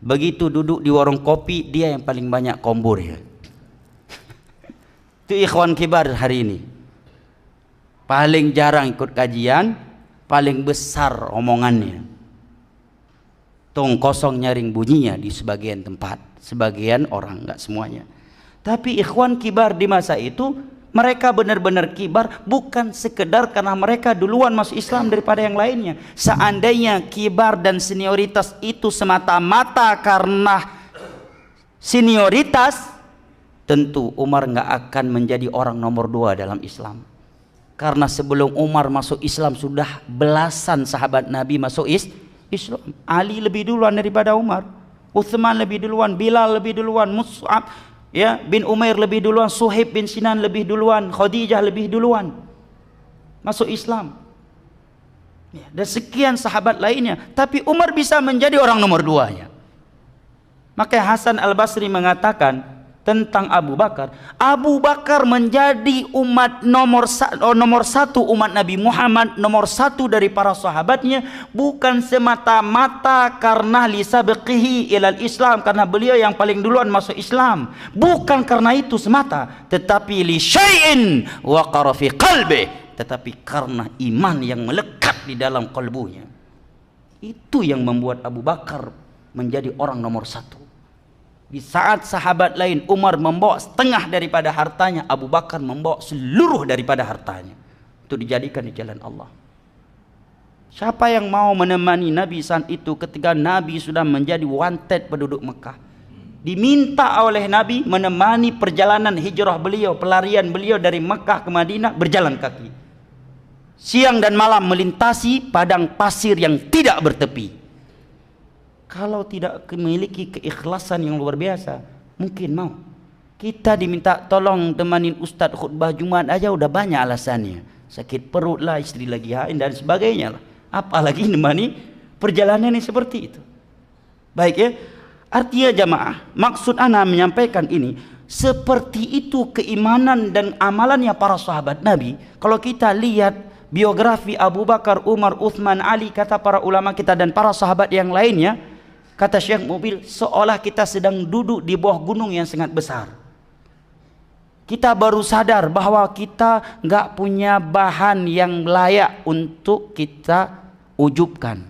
Begitu duduk di warung kopi, dia yang paling banyak kombur ya. Itu ikhwan kibar hari ini. Paling jarang ikut kajian, paling besar omongannya. Tong kosong nyaring bunyinya di sebagian tempat, sebagian orang, enggak semuanya. Tapi ikhwan kibar di masa itu Mereka benar-benar kibar bukan sekedar karena mereka duluan masuk Islam daripada yang lainnya. Seandainya kibar dan senioritas itu semata-mata karena senioritas, tentu Umar nggak akan menjadi orang nomor 2 dalam Islam. Karena sebelum Umar masuk Islam sudah belasan sahabat Nabi masuk Islam. Ali lebih duluan daripada Umar, Uthman lebih duluan, Bilal lebih duluan, Mus'ab bin Umair lebih duluan, Suhaib bin Sinan lebih duluan, Khadijah lebih duluan masuk Islam. Dan sekian sahabat lainnya, tapi Umar bisa menjadi orang nomor 2-nya. Maka Hasan Al-Basri mengatakan tentang Abu Bakar, Abu Bakar menjadi umat nomor 1 umat Nabi Muhammad, nomor 1 dari para sahabatnya, bukan semata-mata karena lisabqihi ilal Islam, karena beliau yang paling duluan masuk Islam, bukan karena itu semata, tetapi li syai'in waqara fi qalbi, tetapi karena iman yang melekat di dalam kalbunya. Itu yang membuat Abu Bakar menjadi orang nomor 1. Di saat sahabat lain Umar membawa setengah daripada hartanya, Abu Bakar membawa seluruh daripada hartanya untuk dijadikan di jalan Allah. Siapa yang mau menemani Nabi saat itu ketika Nabi sudah menjadi wanted penduduk Mekah? Diminta oleh Nabi menemani perjalanan hijrah beliau, pelarian beliau dari Mekah ke Madinah berjalan kaki. Siang dan malam melintasi padang pasir yang tidak bertepi. Kalau tidak memiliki keikhlasan yang luar biasa, mungkin mau. Kita diminta tolong temanin Ustadz khutbah Jumat aja udah banyak alasannya. Sakit perut lah, istri lagi haid dan sebagainya lah. Apalagi nemani perjalanan yang seperti itu. Baik ya. Artinya jamaah, maksud ana menyampaikan ini, seperti itu keimanan dan amalannya para sahabat Nabi. Kalau kita lihat biografi Abu Bakar, Umar, Uthman, Ali, kata para ulama kita dan para sahabat yang lainnya, kata Syekh Mubil, seolah kita sedang duduk di bawah gunung yang sangat besar. Kita baru sadar bahwa kita nggak punya bahan yang layak untuk kita ujubkan.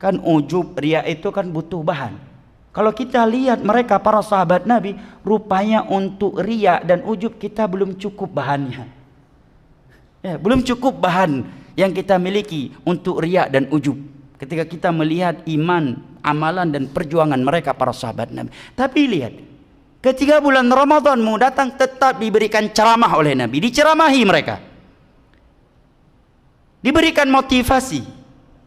Kan ujub, riya itu kan butuh bahan. Kalau kita lihat mereka para sahabat Nabi, rupanya untuk riya dan ujub kita belum cukup bahannya. Belum cukup bahan yang kita miliki untuk riya dan ujub. Ketika kita melihat iman, amalan dan perjuangan mereka para sahabat Nabi. Tapi lihat, ketika bulan Ramadan mau datang tetap diberikan ceramah oleh Nabi, diceramahi mereka. Diberikan motivasi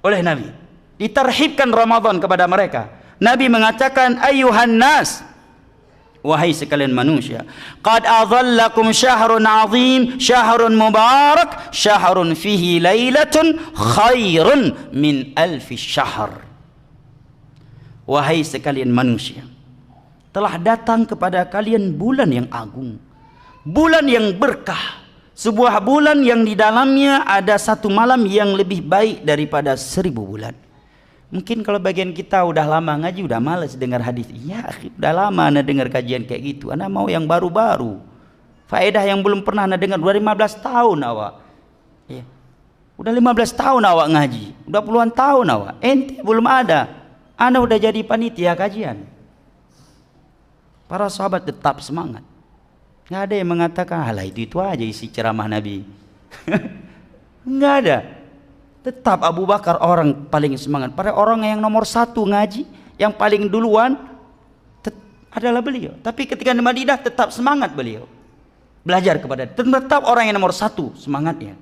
oleh Nabi. Diterhibkan Ramadan kepada mereka. Nabi mengatakan, ayuhan nas, wahai sekalian manusia, qad adhallakum syahrun azim, syahrun mubarak, syahrun fihi lailatun khairun min alfi syahr. Wahai sekalian manusia, telah datang kepada kalian bulan yang agung, bulan yang berkah, sebuah bulan yang di dalamnya ada satu malam yang lebih baik daripada 1000 bulan. Mungkin kalau bagian kita udah lama ngaji udah malas dengar hadis. Ya, udah lama anda dengar kajian kayak gitu. Anda mau yang baru-baru. Faedah yang belum pernah anda dengar. Udah 15 tahun awak. Ya. Udah 15 tahun awak ngaji. Udah puluhan tahun awak. Ente belum ada. Anda udah jadi panitia kajian. Para sahabat tetap semangat. Nggak ada yang mengatakan, alah itu aja isi ceramah Nabi. Nggak ada. Tetap Abu Bakar orang paling semangat. Pada orang yang nomor 1 ngaji, yang paling duluan adalah beliau. Tapi ketika di Madinah tetap semangat beliau belajar kepada dia. Tetap orang yang nomor 1 semangatnya.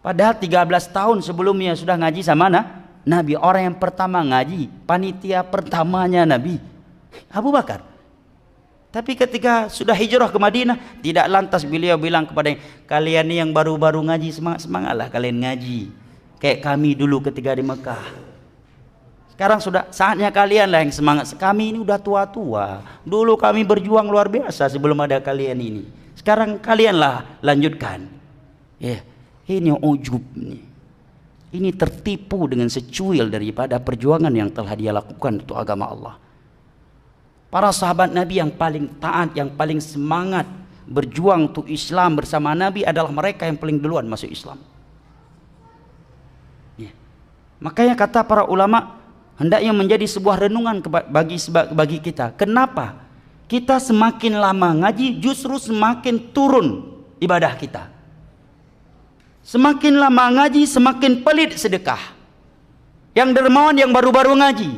Padahal 13 tahun sebelumnya sudah ngaji sama Nabi. Orang yang pertama ngaji, panitia pertamanya Nabi, Abu Bakar. Tapi ketika sudah hijrah ke Madinah, tidak lantas beliau bilang kepada kalian yang baru-baru ngaji, semangat-semangatlah kalian ngaji. Kayak kami dulu ketika di Mekah. Sekarang sudah saatnya kalian lah yang semangat. Kami ini udah tua-tua. Dulu kami berjuang luar biasa sebelum ada kalian ini. Sekarang kalianlah lanjutkan. Ya, ini ujub nih. Ini tertipu dengan secuil daripada perjuangan yang telah dia lakukan untuk agama Allah. Para sahabat Nabi yang paling taat, yang paling semangat berjuang untuk Islam bersama Nabi adalah mereka yang paling duluan masuk Islam. Ya. Makanya kata para ulama, hendaknya menjadi sebuah renungan bagi kita. Kenapa? Kita semakin lama ngaji justru semakin turun ibadah kita. Semakin lama ngaji, semakin pelit sedekah. Yang dermawan yang baru-baru ngaji.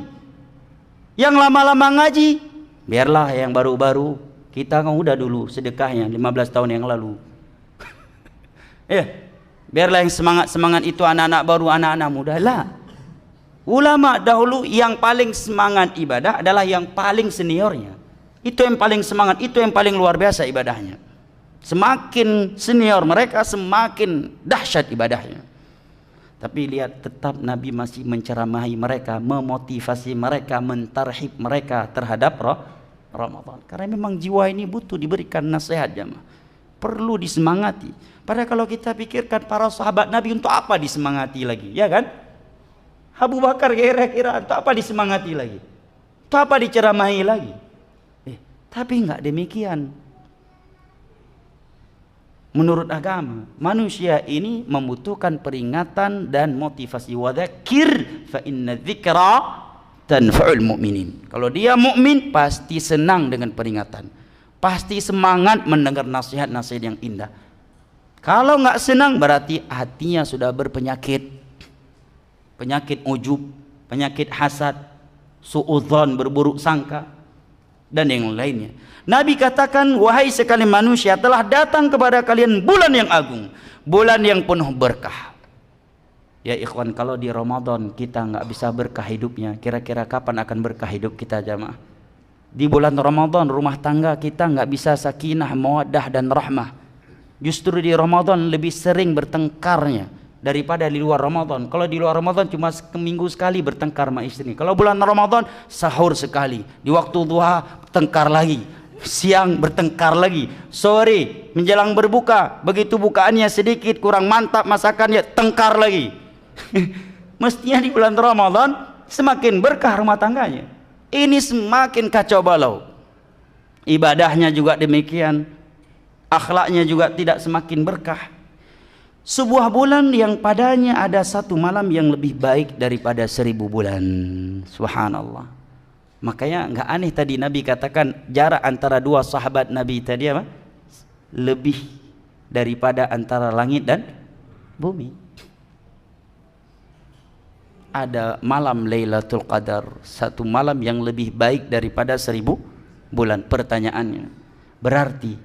Yang lama-lama ngaji, biarlah yang baru-baru. Kita kan udah dulu sedekahnya 15 tahun yang lalu. Biarlah yang semangat-semangat itu anak-anak baru, anak-anak muda. Lah. Ulama dahulu yang paling semangat ibadah adalah yang paling seniornya. Itu yang paling semangat, itu yang paling luar biasa ibadahnya. Semakin senior mereka, semakin dahsyat ibadahnya. Tapi lihat, tetap Nabi masih menceramahi mereka, memotivasi mereka, mentarhib mereka terhadap Ramadan. Karena memang jiwa ini butuh diberikan nasihat, jemaah. Perlu disemangati. Padahal kalau kita pikirkan para sahabat Nabi untuk apa disemangati lagi, ya kan? Abu Bakar kira-kira untuk apa disemangati lagi? Untuk apa diceramahi lagi? Tapi enggak demikian. Menurut agama, manusia ini membutuhkan peringatan dan motivasi. Wadzakir fa inna dzikra tanfa'ul mu'minin. Kalau dia mukmin pasti senang dengan peringatan. Pasti semangat mendengar nasihat-nasihat yang indah. Kalau enggak senang berarti hatinya sudah berpenyakit. Penyakit ujub, penyakit hasad, suudzon, berburuk sangka, dan yang lainnya. Nabi katakan, wahai sekalian manusia, telah datang kepada kalian bulan yang agung, bulan yang penuh berkah. Ya ikhwan, kalau di Ramadan kita nggak bisa berkah hidupnya, kira-kira kapan akan berkah hidup kita, jamaah? Di bulan Ramadan rumah tangga kita nggak bisa sakinah, mawaddah dan rahmah. Justru di Ramadan lebih sering bertengkarnya daripada di luar Ramadan. Kalau di luar Ramadan cuma seminggu sekali bertengkar sama istri. Kalau bulan Ramadan sahur sekali, di waktu duha tengkar lagi, siang bertengkar lagi, sore menjelang berbuka begitu bukaannya sedikit kurang mantap masakannya tengkar lagi. Mestinya di bulan Ramadan semakin berkah rumah tangganya. Ini semakin kacau balau. Ibadahnya juga demikian, akhlaknya juga tidak semakin berkah. Sebuah bulan yang padanya ada satu malam yang lebih baik daripada 1000 bulan. Subhanallah. Makanya nggak aneh tadi Nabi katakan jarak antara dua sahabat Nabi tadi apa? Lebih daripada antara langit dan bumi. Ada malam Lailatul Qadar, satu malam yang lebih baik daripada 1000 bulan. Pertanyaannya, berarti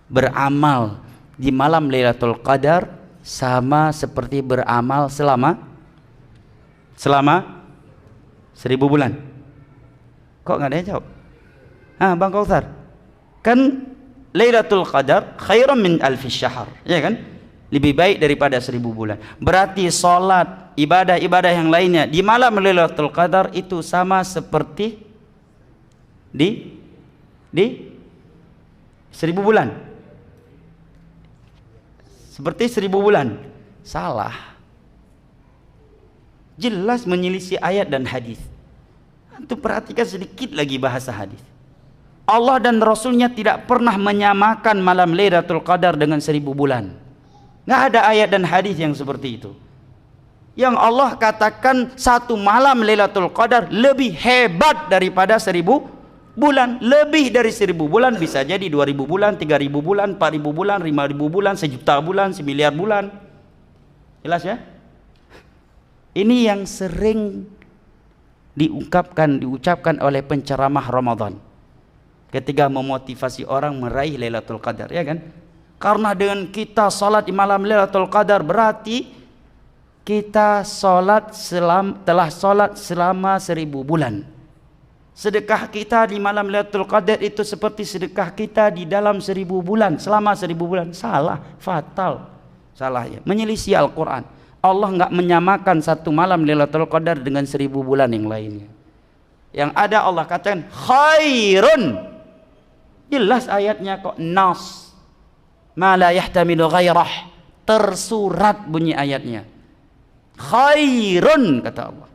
beramal di malam Lailatul Qadar sama seperti beramal selama 1000 bulan. Kok nggak ada yang jawab? Bang Kautsar, kan Lailatul Qadar khairan min alfi syahr, ya kan? Lebih baik daripada 1000 bulan. Berarti salat, ibadah-ibadah yang lainnya di malam Lailatul Qadar itu sama seperti di 1000 bulan. Seperti 1000 bulan. Salah. Jelas menyelisih ayat dan hadis. Antum perhatikan sedikit lagi bahasa hadis. Allah dan Rasulnya tidak pernah menyamakan malam Lailatul Qadar dengan 1000 bulan. Nggak ada ayat dan hadis yang seperti itu. Yang Allah katakan satu malam Lailatul Qadar lebih hebat daripada 1000 bulan. Lebih dari 1000 bulan bisa jadi 2000 bulan, 3000 bulan, 4000 bulan, 5000 bulan, 1.000.000 bulan, 1 miliar bulan. Jelas ya? Ini yang sering diucapkan oleh penceramah Ramadan ketika memotivasi orang meraih Lailatul Qadar, ya kan? Karena dengan kita salat di malam Lailatul Qadar berarti kita telah salat selama 1000 bulan. Sedekah kita di malam Lailatul Qadar itu seperti sedekah kita di dalam 1000 bulan, selama 1000 bulan. Salah, fatal. Salah ya. Menyelisih Al-Quran. Allah enggak menyamakan satu malam Lailatul Qadar dengan 1000 bulan yang lainnya. Yang ada Allah katakan khairun. Jelas ayatnya kok, nas. Ma la yahtamilu ghairah. Tersurat bunyi ayatnya. Khairun kata Allah.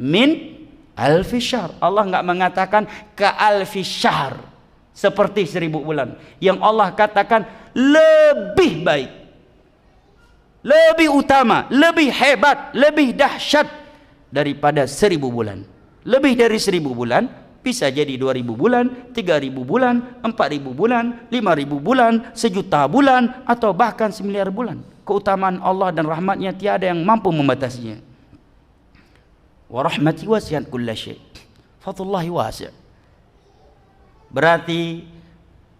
Min alfi syahr. Allah enggak mengatakan ka alfi syahr seperti 1000 bulan. Yang Allah katakan lebih baik, lebih utama, lebih hebat, lebih dahsyat daripada 1000 bulan. Lebih dari 1000 bulan Bisa jadi 2000 bulan, 3000 bulan, 4000 bulan, 5000 bulan, 1.000.000 bulan, atau bahkan 1 miliar bulan. Keutamaan Allah dan rahmatnya tiada yang mampu membatasinya. Wa rahmati wasi'at kulla syai'. Fadlullahi wasi'. Berarti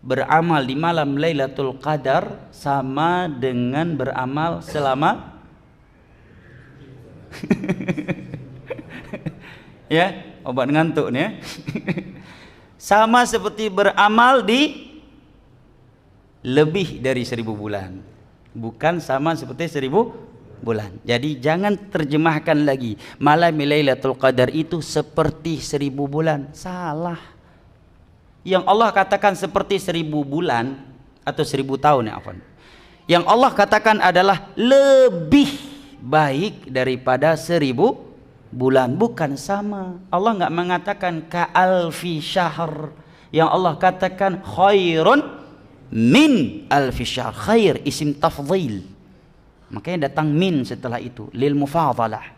beramal di malam Lailatul Qadar sama dengan beramal selama ya, obat ngantuk nih ya. Sama seperti beramal di lebih dari 1000 bulan. Bukan sama seperti 1000 bulan. Jadi jangan terjemahkan lagi malam Lailatul Qadar itu seperti 1000 bulan. Salah. Yang Allah katakan seperti 1000 bulan atau 1000 tahun ya, afwan. Yang Allah katakan adalah lebih baik daripada 1000 bulan, bukan sama. Allah enggak mengatakan ka'alfi syahr. Yang Allah katakan khairun min alfi syahr. Khair isim tafdhil. Makanya datang min setelah itu lil mufadhalah,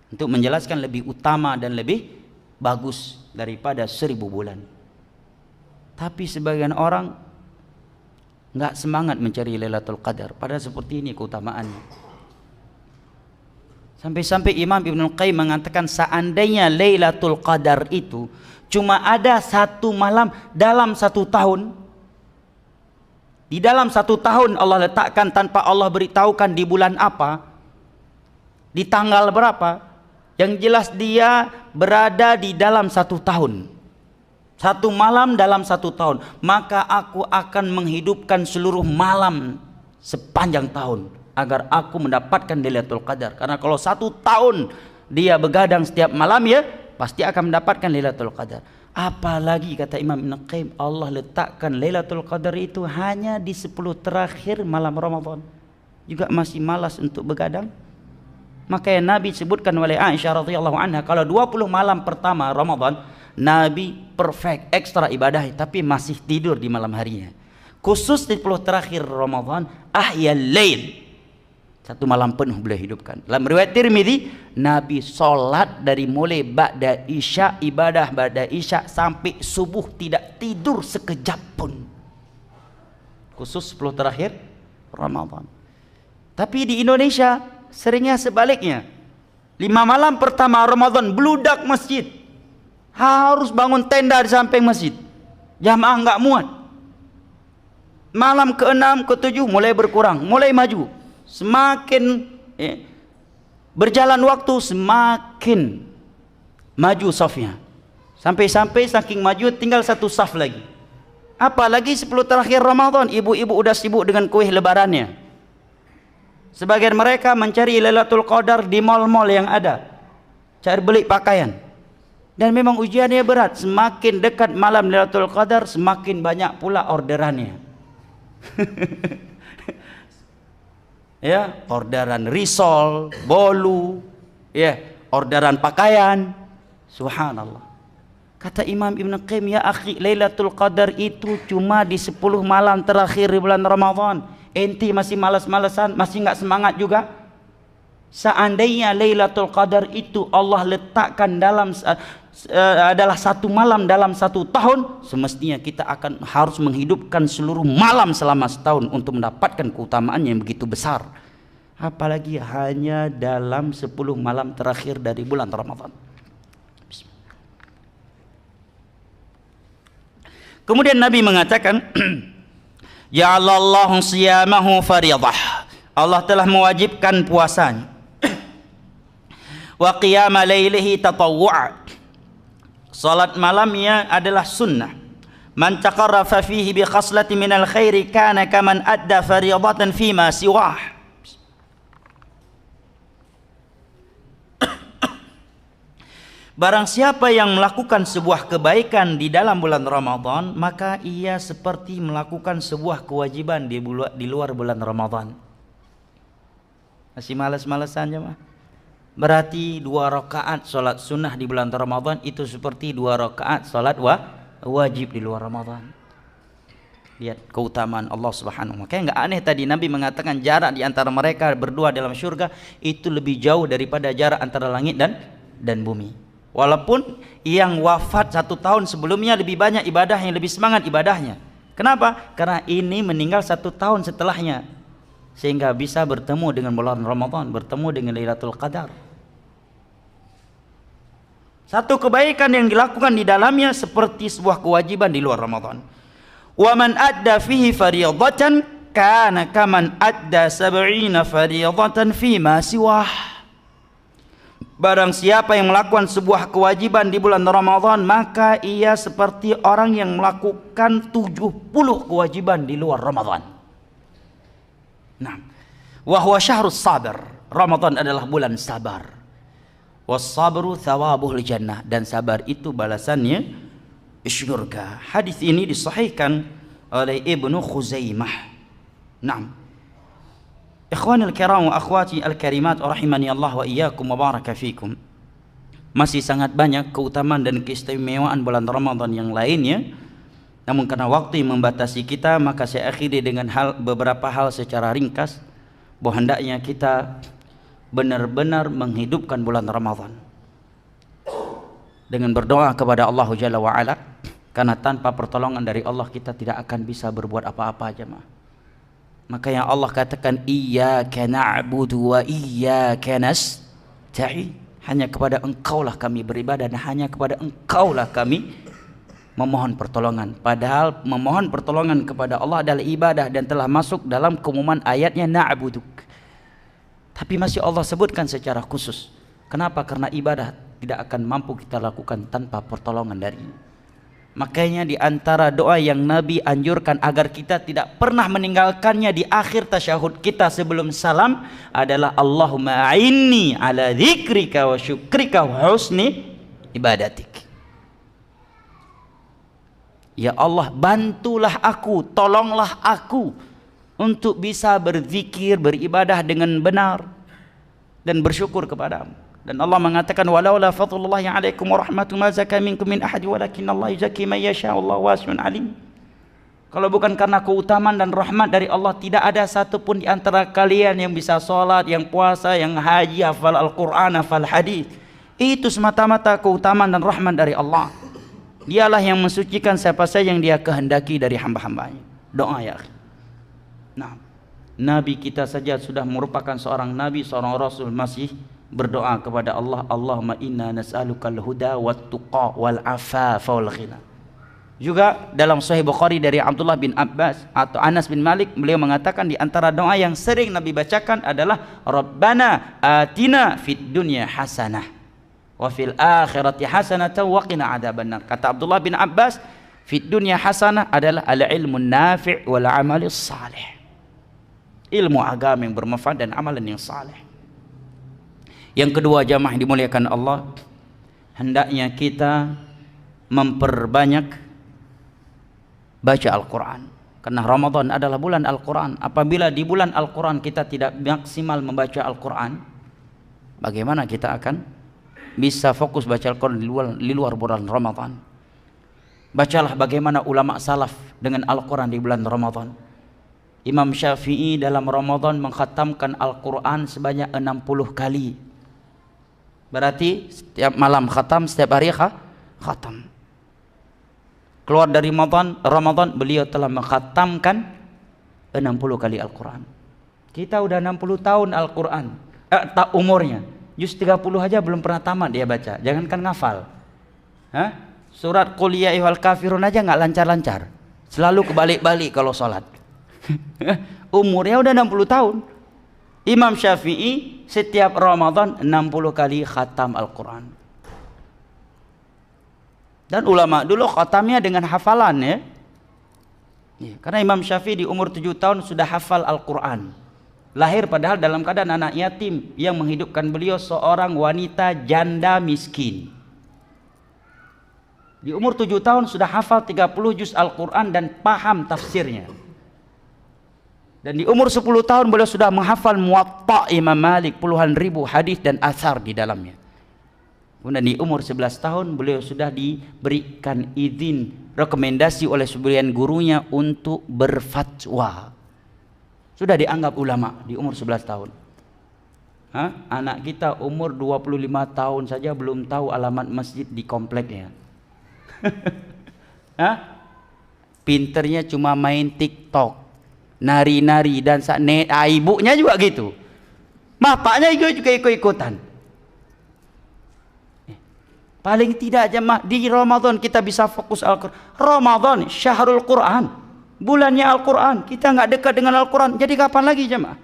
untuk menjelaskan lebih utama dan lebih bagus daripada 1000 bulan. Tapi sebagian orang enggak semangat mencari Lailatul Qadar, padahal seperti ini keutamaannya. Sampai-sampai Imam Ibnul Qayyim mengatakan seandainya Lailatul Qadar itu cuma ada 1 malam dalam 1 tahun, di dalam 1 tahun Allah letakkan tanpa Allah beritahukan di bulan apa, di tanggal berapa, yang jelas dia berada di dalam 1 tahun, 1 malam dalam 1 tahun, maka aku akan menghidupkan seluruh malam sepanjang tahun agar aku mendapatkan Lailatul Qadar. Karena kalau 1 tahun dia begadang setiap malam, ya pasti akan mendapatkan Lailatul Qadar. Apalagi kata Imam Ibn Qayyim, Allah letakkan Lailatul Qadar itu hanya di 10 terakhir malam Ramadan. Juga masih malas untuk begadang. Makanya Nabi sebutkan oleh Aisyah radhiyallahu anha, kalau 20 malam pertama Ramadan Nabi perfect, ekstra ibadah, tapi masih tidur di malam harinya. Khusus di 10 terakhir Ramadan, ahyal lail, 1 malam penuh beliau hidupkan. Dalam riwayat Tirmidzi, Nabi solat dari mulai ba'da isya, ibadah ba'da isya sampai subuh, tidak tidur sekejap pun. Khusus 10 terakhir Ramadan. Tapi di Indonesia seringnya sebaliknya. 5 malam pertama Ramadan bludak masjid, harus bangun tenda di samping masjid, jamaah enggak muat. Malam ke-6, ke-7 mulai berkurang, mulai maju. Semakin berjalan waktu semakin maju safnya, sampai-sampai saking maju tinggal 1 saf lagi. Apalagi 10 terakhir Ramadan, ibu-ibu udah sibuk dengan kue lebarannya. Sebagian mereka mencari Lailatul Qadar di mal-mal yang ada, cari beli pakaian. Dan memang ujiannya berat. Semakin dekat malam Lailatul Qadar semakin banyak pula orderannya. Ya, orderan risol, bolu, ya, orderan pakaian. Subhanallah. Kata Imam Ibn Qayyim, ya akhi, Lailatul Qadar itu cuma di 10 malam terakhir di bulan Ramadan. Enti masih malas-malasan, masih enggak semangat juga. Seandainya Lailatul Qadar itu Allah letakkan dalam adalah 1 malam dalam 1 tahun, semestinya kita akan harus menghidupkan seluruh malam selama setahun untuk mendapatkan keutamaan yang begitu besar. Apalagi hanya dalam 10 malam terakhir dari bulan Ramadan. Kemudian Nabi mengatakan, ja'alallahu siyamahu fariidah. Allah telah mewajibkan puasanya. Wa qiyama lailihi tatawwu'. Salat malamnya adalah sunnah. Man taqarrafa fihi bi khaslati minal khairi kana kaman adda fariidatan fima siwah. Barang siapa yang melakukan sebuah kebaikan di dalam bulan Ramadan, maka ia seperti melakukan sebuah kewajiban di luar bulan Ramadan. Masih malas-malasan jemaah? Berarti 2 rakaat salat sunnah di bulan Ramadan itu seperti 2 rakaat salat wajib di luar Ramadan. Lihat keutamaan Allah Subhanahu wa taala. Makanya enggak aneh tadi Nabi mengatakan jarak di antara mereka berdua dalam syurga itu lebih jauh daripada jarak antara langit dan bumi. Walaupun yang wafat 1 tahun sebelumnya lebih banyak ibadahnya, lebih semangat ibadahnya. Kenapa? Karena ini meninggal 1 tahun setelahnya, sehingga bisa bertemu dengan bulan Ramadan, bertemu dengan Lailatul Qadar. Satu kebaikan yang dilakukan di dalamnya seperti sebuah kewajiban di luar Ramadan. Wa man adda fihi fardhatan kana kaman adda 70 fardhatan fi ma siwah. Barang siapa yang melakukan sebuah kewajiban di bulan Ramadan, maka ia seperti orang yang melakukan 70 kewajiban di luar Ramadan. Nah, wa huwa syahrus sabar. Ramadan adalah bulan sabar. Was-sabru thawabuhul jannah, dan sabar itu balasannya surga. Hadis ini disahihkan oleh Ibnu Khuzaimah. Naam. Ikhwanil kiram wa akhwati al-karimat rahimani Allah wa iyyakum wa baraka fikum. Masih sangat banyak keutamaan dan keistimewaan bulan Ramadan yang lainnya. Namun karena waktu yang membatasi kita, maka saya akhiri dengan beberapa hal secara ringkas, bahwa hendaknya kita benar-benar menghidupkan bulan Ramadan dengan berdoa kepada Allah Jalla wa Ala, karena tanpa pertolongan dari Allah kita tidak akan bisa berbuat apa-apa, jemaah. Maka yang Allah katakan iyyaka na'budu wa iyyaka nasta'in, hanya kepada Engkaulah kami beribadah dan hanya kepada Engkaulah kami memohon pertolongan. Padahal memohon pertolongan kepada Allah adalah ibadah dan telah masuk dalam keumuman ayatnya na'buduk. Tapi masih Allah sebutkan secara khusus. Kenapa? Karena ibadah tidak akan mampu kita lakukan tanpa pertolongan darinya. Makanya di antara doa yang Nabi anjurkan agar kita tidak pernah meninggalkannya di akhir tasyahud kita sebelum salam adalah Allahumma a'inni ala dzikrika wa syukrika wa husni ibadatik. Ya Allah, bantulah aku, tolonglah aku untuk bisa berzikir, beribadah dengan benar dan bersyukur kepadamu. Dan Allah mengatakan walaula fadlullahi 'alaikum wa rahmatuhu ma zaka minkum min ahad walakinnallaha yuzakki man yasha wallahu wasi'un alim. Kalau bukan karena keutamaan dan rahmat dari Allah, tidak ada satupun di antara kalian yang bisa sholat, yang puasa, yang haji, hafal Al-Quran, hafal hadis. Itu semata-mata keutamaan dan rahmat dari Allah. Dialah yang mensucikan siapa saja yang Dia kehendaki dari hamba-hambanya. Doa ya. Nah, Nabi kita saja sudah merupakan seorang Nabi, seorang Rasul, masih berdoa kepada Allah, Allahumma inna nas'alukal huda wat tuqa wal afafa wal ghina. Juga dalam Sahih Bukhari dari Abdullah bin Abbas atau Anas bin Malik, beliau mengatakan di antara doa yang sering Nabi bacakan adalah Rabbana atina fid dunya hasanah wa fil akhirati hasanatan wa qina adzabannar. Kata Abdullah bin Abbas, fid dunya hasanah adalah al-ilmun nafi' wal amalis salih. Ilmu agama yang bermanfaat dan amalan yang saleh. Yang kedua, jamaah yang dimuliakan Allah, hendaknya kita memperbanyak baca Al-Quran, karena Ramadan adalah bulan Al-Quran. Apabila di bulan Al-Quran kita tidak maksimal membaca Al-Quran, bagaimana kita akan bisa fokus baca Al-Quran di luar bulan Ramadan? Bacalah bagaimana ulama salaf dengan Al-Quran di bulan Ramadan. Imam Syafi'i dalam Ramadan mengkhatamkan Al-Quran sebanyak 60 kali. Berarti setiap malam khatam, setiap hari khatam. Keluar dari Ramadan beliau telah mengkhatamkan 60 kali Al-Quran. Kita udah 60 tahun Al-Quran, umurnya juz 30 aja belum pernah tamat dia baca, jangankan ngafal. Surat Qul ya ayyuhal kafirun aja nggak lancar-lancar, selalu kebalik-balik kalau sholat. Umurnya udah 60 tahun. Imam Syafi'i setiap Ramadan 60 kali khatam Al-Quran. Dan ulama dulu khatamnya dengan hafalan ya. Karena Imam Syafi'i di umur 7 tahun sudah hafal Al-Quran. Lahir padahal dalam keadaan anak yatim, yang menghidupkan beliau seorang wanita janda miskin. Di umur 7 tahun sudah hafal 30 juz Al-Quran dan paham tafsirnya. Dan di umur 10 tahun beliau sudah menghafal Muwatta Imam Malik, puluhan ribu hadis dan athar di dalamnya. Kemudian di umur 11 tahun beliau sudah diberikan izin, rekomendasi oleh sebagian gurunya untuk berfatwa. Sudah dianggap ulama di umur 11 tahun. Anak kita umur 25 tahun saja belum tahu alamat masjid di kompleknya. Pinternya cuma main TikTok, nari-nari dan ibunya juga gitu. Bapaknya juga ikut-ikutan. Paling tidak jemaah di Ramadan kita bisa fokus Al-Quran. Ramadan syahrul Quran, bulannya Al-Quran. Kita nggak dekat dengan Al-Quran, jadi kapan lagi jemaah?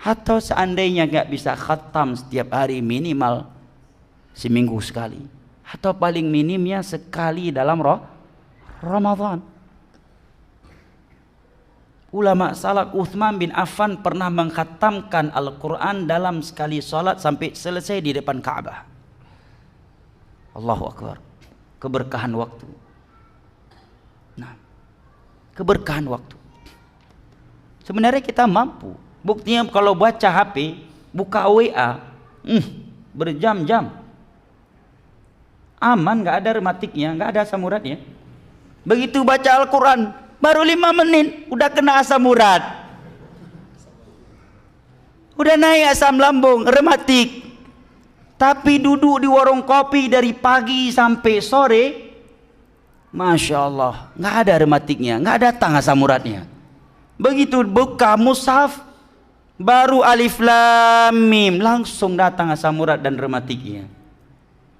Atau seandainya nggak bisa khatam setiap hari, minimal seminggu sekali, atau paling minimnya sekali dalam Ramadan. Ulama salaf Uthman bin Affan pernah mengkhatamkan Al-Quran dalam sekali salat sampai selesai di depan Ka'bah. Allahu Akbar. Keberkahan waktu. Nah, keberkahan waktu. Sebenarnya kita mampu. Buktinya kalau baca HP, buka WA, berjam-jam. Aman, nggak ada rematiknya, nggak ada asam uratnya. Begitu baca Al-Quran, baru 5 menit udah kena asam urat, udah naik asam lambung, rematik. Tapi duduk di warung kopi dari pagi sampai sore, Masya Allah, nggak ada rematiknya, nggak datang asam uratnya. Begitu buka mushaf, baru alif lam mim, langsung datang asam urat dan rematiknya.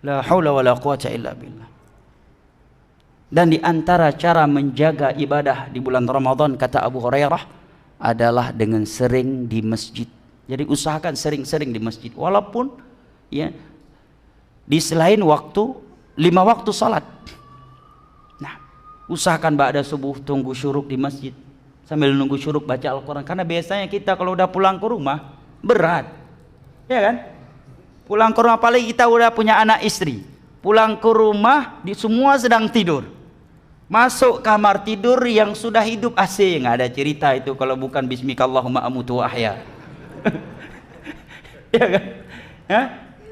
La haula wala quwata illa billah. Dan di antara cara menjaga ibadah di bulan Ramadan, kata Abu Hurairah, adalah dengan sering di masjid. Jadi usahakan sering-sering di masjid, walaupun ya di selain waktu 5 waktu salat. Nah, usahakan ba'da subuh tunggu syuruk di masjid, sambil nunggu syuruk baca Al-Quran. Karena biasanya kita kalau udah pulang ke rumah berat, ya kan? Pulang ke rumah, apalagi kita udah punya anak istri, pulang ke rumah semua sedang tidur, masuk kamar tidur yang sudah hidup AC, nggak ada cerita itu kalau bukan bismikallahumma amutu wa ahya. Ya kan?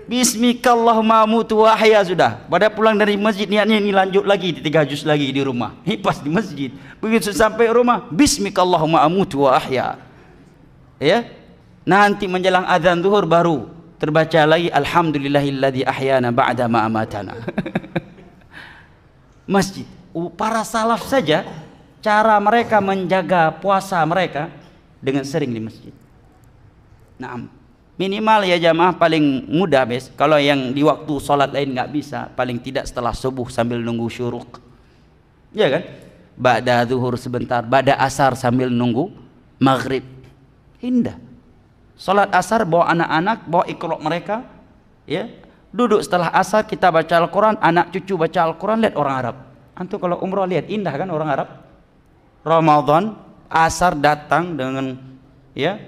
Bismikallahumma amutu wa ahya sudah. Pada pulang dari masjid niatnya ini lanjut lagi 3 juz lagi di rumah. Ini pas di masjid. Begitu sampai rumah, bismikallahumma amutu wa ahya. Ya. Nanti menjelang azan zuhur baru terbaca lagi alhamdulillahilladzi ahyana ba'da ma amatana. Masjid. Para salaf saja cara mereka menjaga puasa mereka dengan sering di masjid. Nah, minimal ya jamaah paling mudah kalau yang di waktu sholat lain nggak bisa, paling tidak setelah subuh sambil nunggu syuruk, ya kan? Ba'da zuhur sebentar, ba'da asar sambil nunggu maghrib. Indah. Sholat asar bawa anak-anak, bawa ikrok mereka, ya. Duduk setelah asar kita baca Al-Quran, anak cucu baca Al-Quran, lihat orang Arab. Antum kalau umroh lihat indah kan orang Arab. Ramadan asar datang dengan ya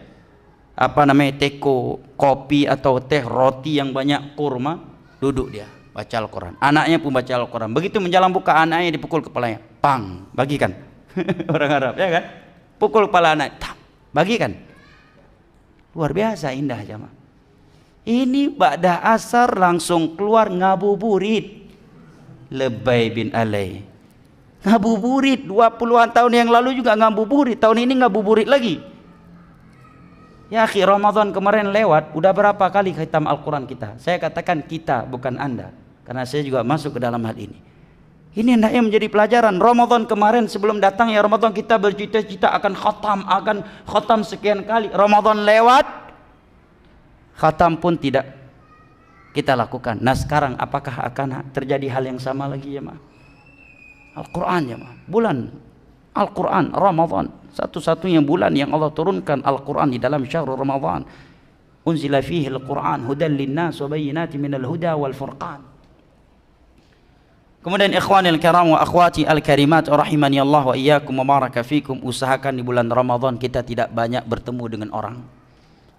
teko kopi atau teh roti yang banyak kurma, duduk dia baca Al-Quran, anaknya pun baca Al-Quran. Begitu menjelang buka, anaknya dipukul kepalanya, pang, bagikan. Orang Arab ya kan, pukul kepala anak, bagikan. Luar biasa indah jamaah. Ini ba'da asar langsung keluar ngabuburit. Lebay bin alay, ngabuburit 20-an tahun yang lalu juga ngabuburit, tahun ini ngabuburit lagi. Ya akhi, Ramadan kemarin lewat, udah berapa kali khatam Al-Quran kita? Saya katakan kita, bukan anda, karena saya juga masuk ke dalam hal ini. Ini hendaknya menjadi pelajaran. Ramadan kemarin sebelum datang ya Ramadan kita bercita-cita akan khatam sekian kali. Ramadan lewat, khatam pun tidak kita lakukan. Nah sekarang apakah akan terjadi hal yang sama lagi ya ma? Al-Quran ya ma, bulan Al-Quran Ramadan, satu-satunya bulan yang Allah turunkan Al-Quran di dalam syahrul Ramadan. Unzila fihi Al-Quran hudan linnas wa bayyinatin minal huda wal furqan. Kemudian ikhwanil kiram wa akhwati al-karimat rahimani Allah wa iyyakum wa baraka fikum, usahakan di bulan Ramadan kita tidak banyak bertemu dengan orang,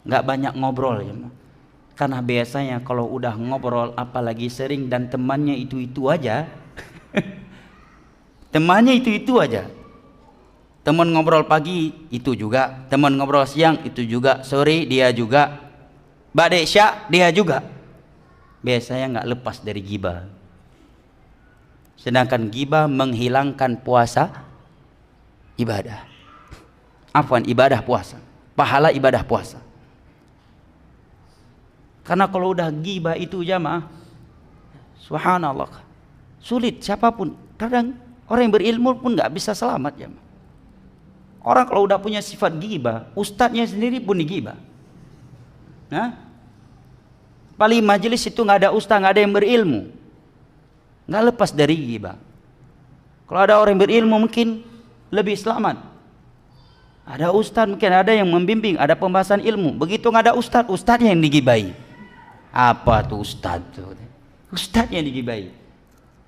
nggak banyak ngobrol ya ma. Karena biasanya kalau udah ngobrol apalagi sering dan temannya itu-itu aja temannya itu-itu aja, teman ngobrol pagi itu juga, teman ngobrol siang itu juga, sore dia juga, ba'da isya dia juga, biasanya nggak lepas dari ghibah. Sedangkan ghibah menghilangkan puasa ibadah, ibadah puasa, pahala ibadah puasa. Karena kalau udah ghibah itu jamaah, subhanallah, sulit siapapun. Kadang orang yang berilmu pun nggak bisa selamat jamaah. Orang kalau udah punya sifat ghibah, ustadznya sendiri pun digibah. Nah, paling majelis itu nggak ada ustadz, nggak ada yang berilmu, nggak lepas dari ghibah. Kalau ada orang yang berilmu mungkin lebih selamat. Ada ustadz mungkin ada yang membimbing, ada pembahasan ilmu. Begitu nggak ada ustadz, ustadznya yang digibai. Apa tuh ustadz tuh? Ustadznya yang digibai.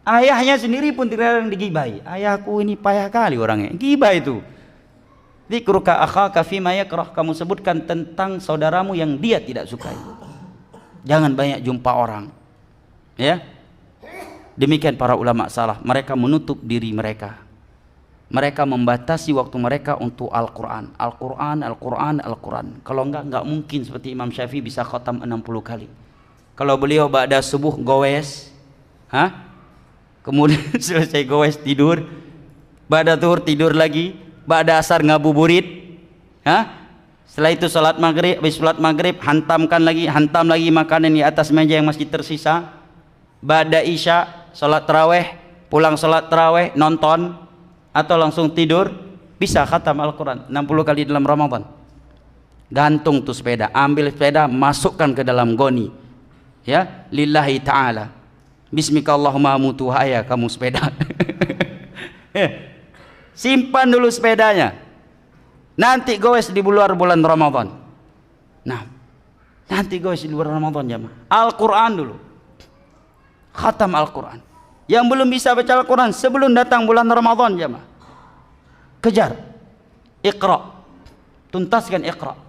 Ayahnya sendiri pun tidak ada yang digibai. Ayahku ini payah kali orangnya. Gibah itu. Dzikruka akhaka fima yakrah, kamu sebutkan tentang saudaramu yang dia tidak sukai. Jangan banyak jumpa orang. Ya. Demikian para ulama salaf, mereka menutup diri mereka. Mereka membatasi waktu mereka untuk Al-Quran. Al-Quran, Al-Quran, Al-Quran. Kalau enggak mungkin seperti Imam Syafi'i bisa khatam 60 kali. Kalau beliau ba'da subuh gowes, kemudian selesai gowes tidur, ba'da zuhur tidur lagi, ba'da asar ngabuburit, setelah itu salat maghrib, habis salat maghrib hantam lagi makanan di atas meja yang masih tersisa, ba'da isya salat tarawih, pulang salat tarawih nonton atau langsung tidur, bisa khatam Al-Quran 60 kali dalam Ramadan. Gantung tuh sepeda, ambil sepeda, masukkan ke dalam goni, ya, lillahi ta'ala, bismika Allahumma amutu, haya kamu sepeda. Simpan dulu sepedanya, nanti goes di bulan Ramadan. Nah, nanti goes di bulan Ramadan jamaah. Al-Quran dulu, khatam Al-Quran. Yang belum bisa baca Al-Quran sebelum datang bulan Ramadan jamaah, kejar, iqra, tuntaskan iqra.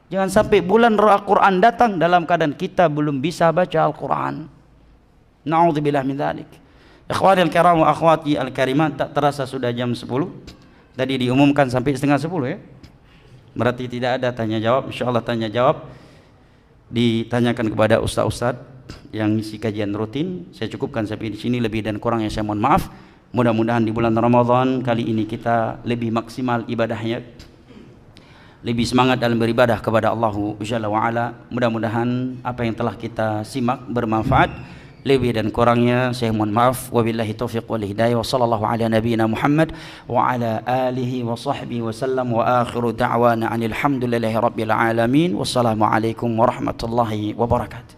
Jangan sampai bulan Al-Quran datang dalam keadaan kita belum bisa baca Al-Quran. Na'udzubillah min dzalik. Ikhwani al-kiram wa akhwati al-karimat, tak terasa sudah jam 10. Tadi diumumkan sampai setengah 10 ya. Berarti tidak ada tanya jawab. Insyaallah tanya jawab ditanyakan kepada ustaz-ustaz yang ngisi kajian rutin. Saya cukupkan sampai di sini, lebih dan kurangnya saya mohon maaf. Mudah-mudahan di bulan Ramadan kali ini kita lebih maksimal ibadahnya, lebih semangat dalam beribadah kepada Allah Jalla wa Ala. Mudah-mudahan apa yang telah kita simak bermanfaat. Lebih dan kurangnya saya mohon maaf. Wabillahi taufiq wal hidayah. Wa sallallahu ala nabiyyina Muhammad wa ala alihi wa sahbihi wa sallam. Wa akhiru da'wana anil hamdulillahi rabbil alamin. Wassalamu alaikum warahmatullahi wabarakatuh.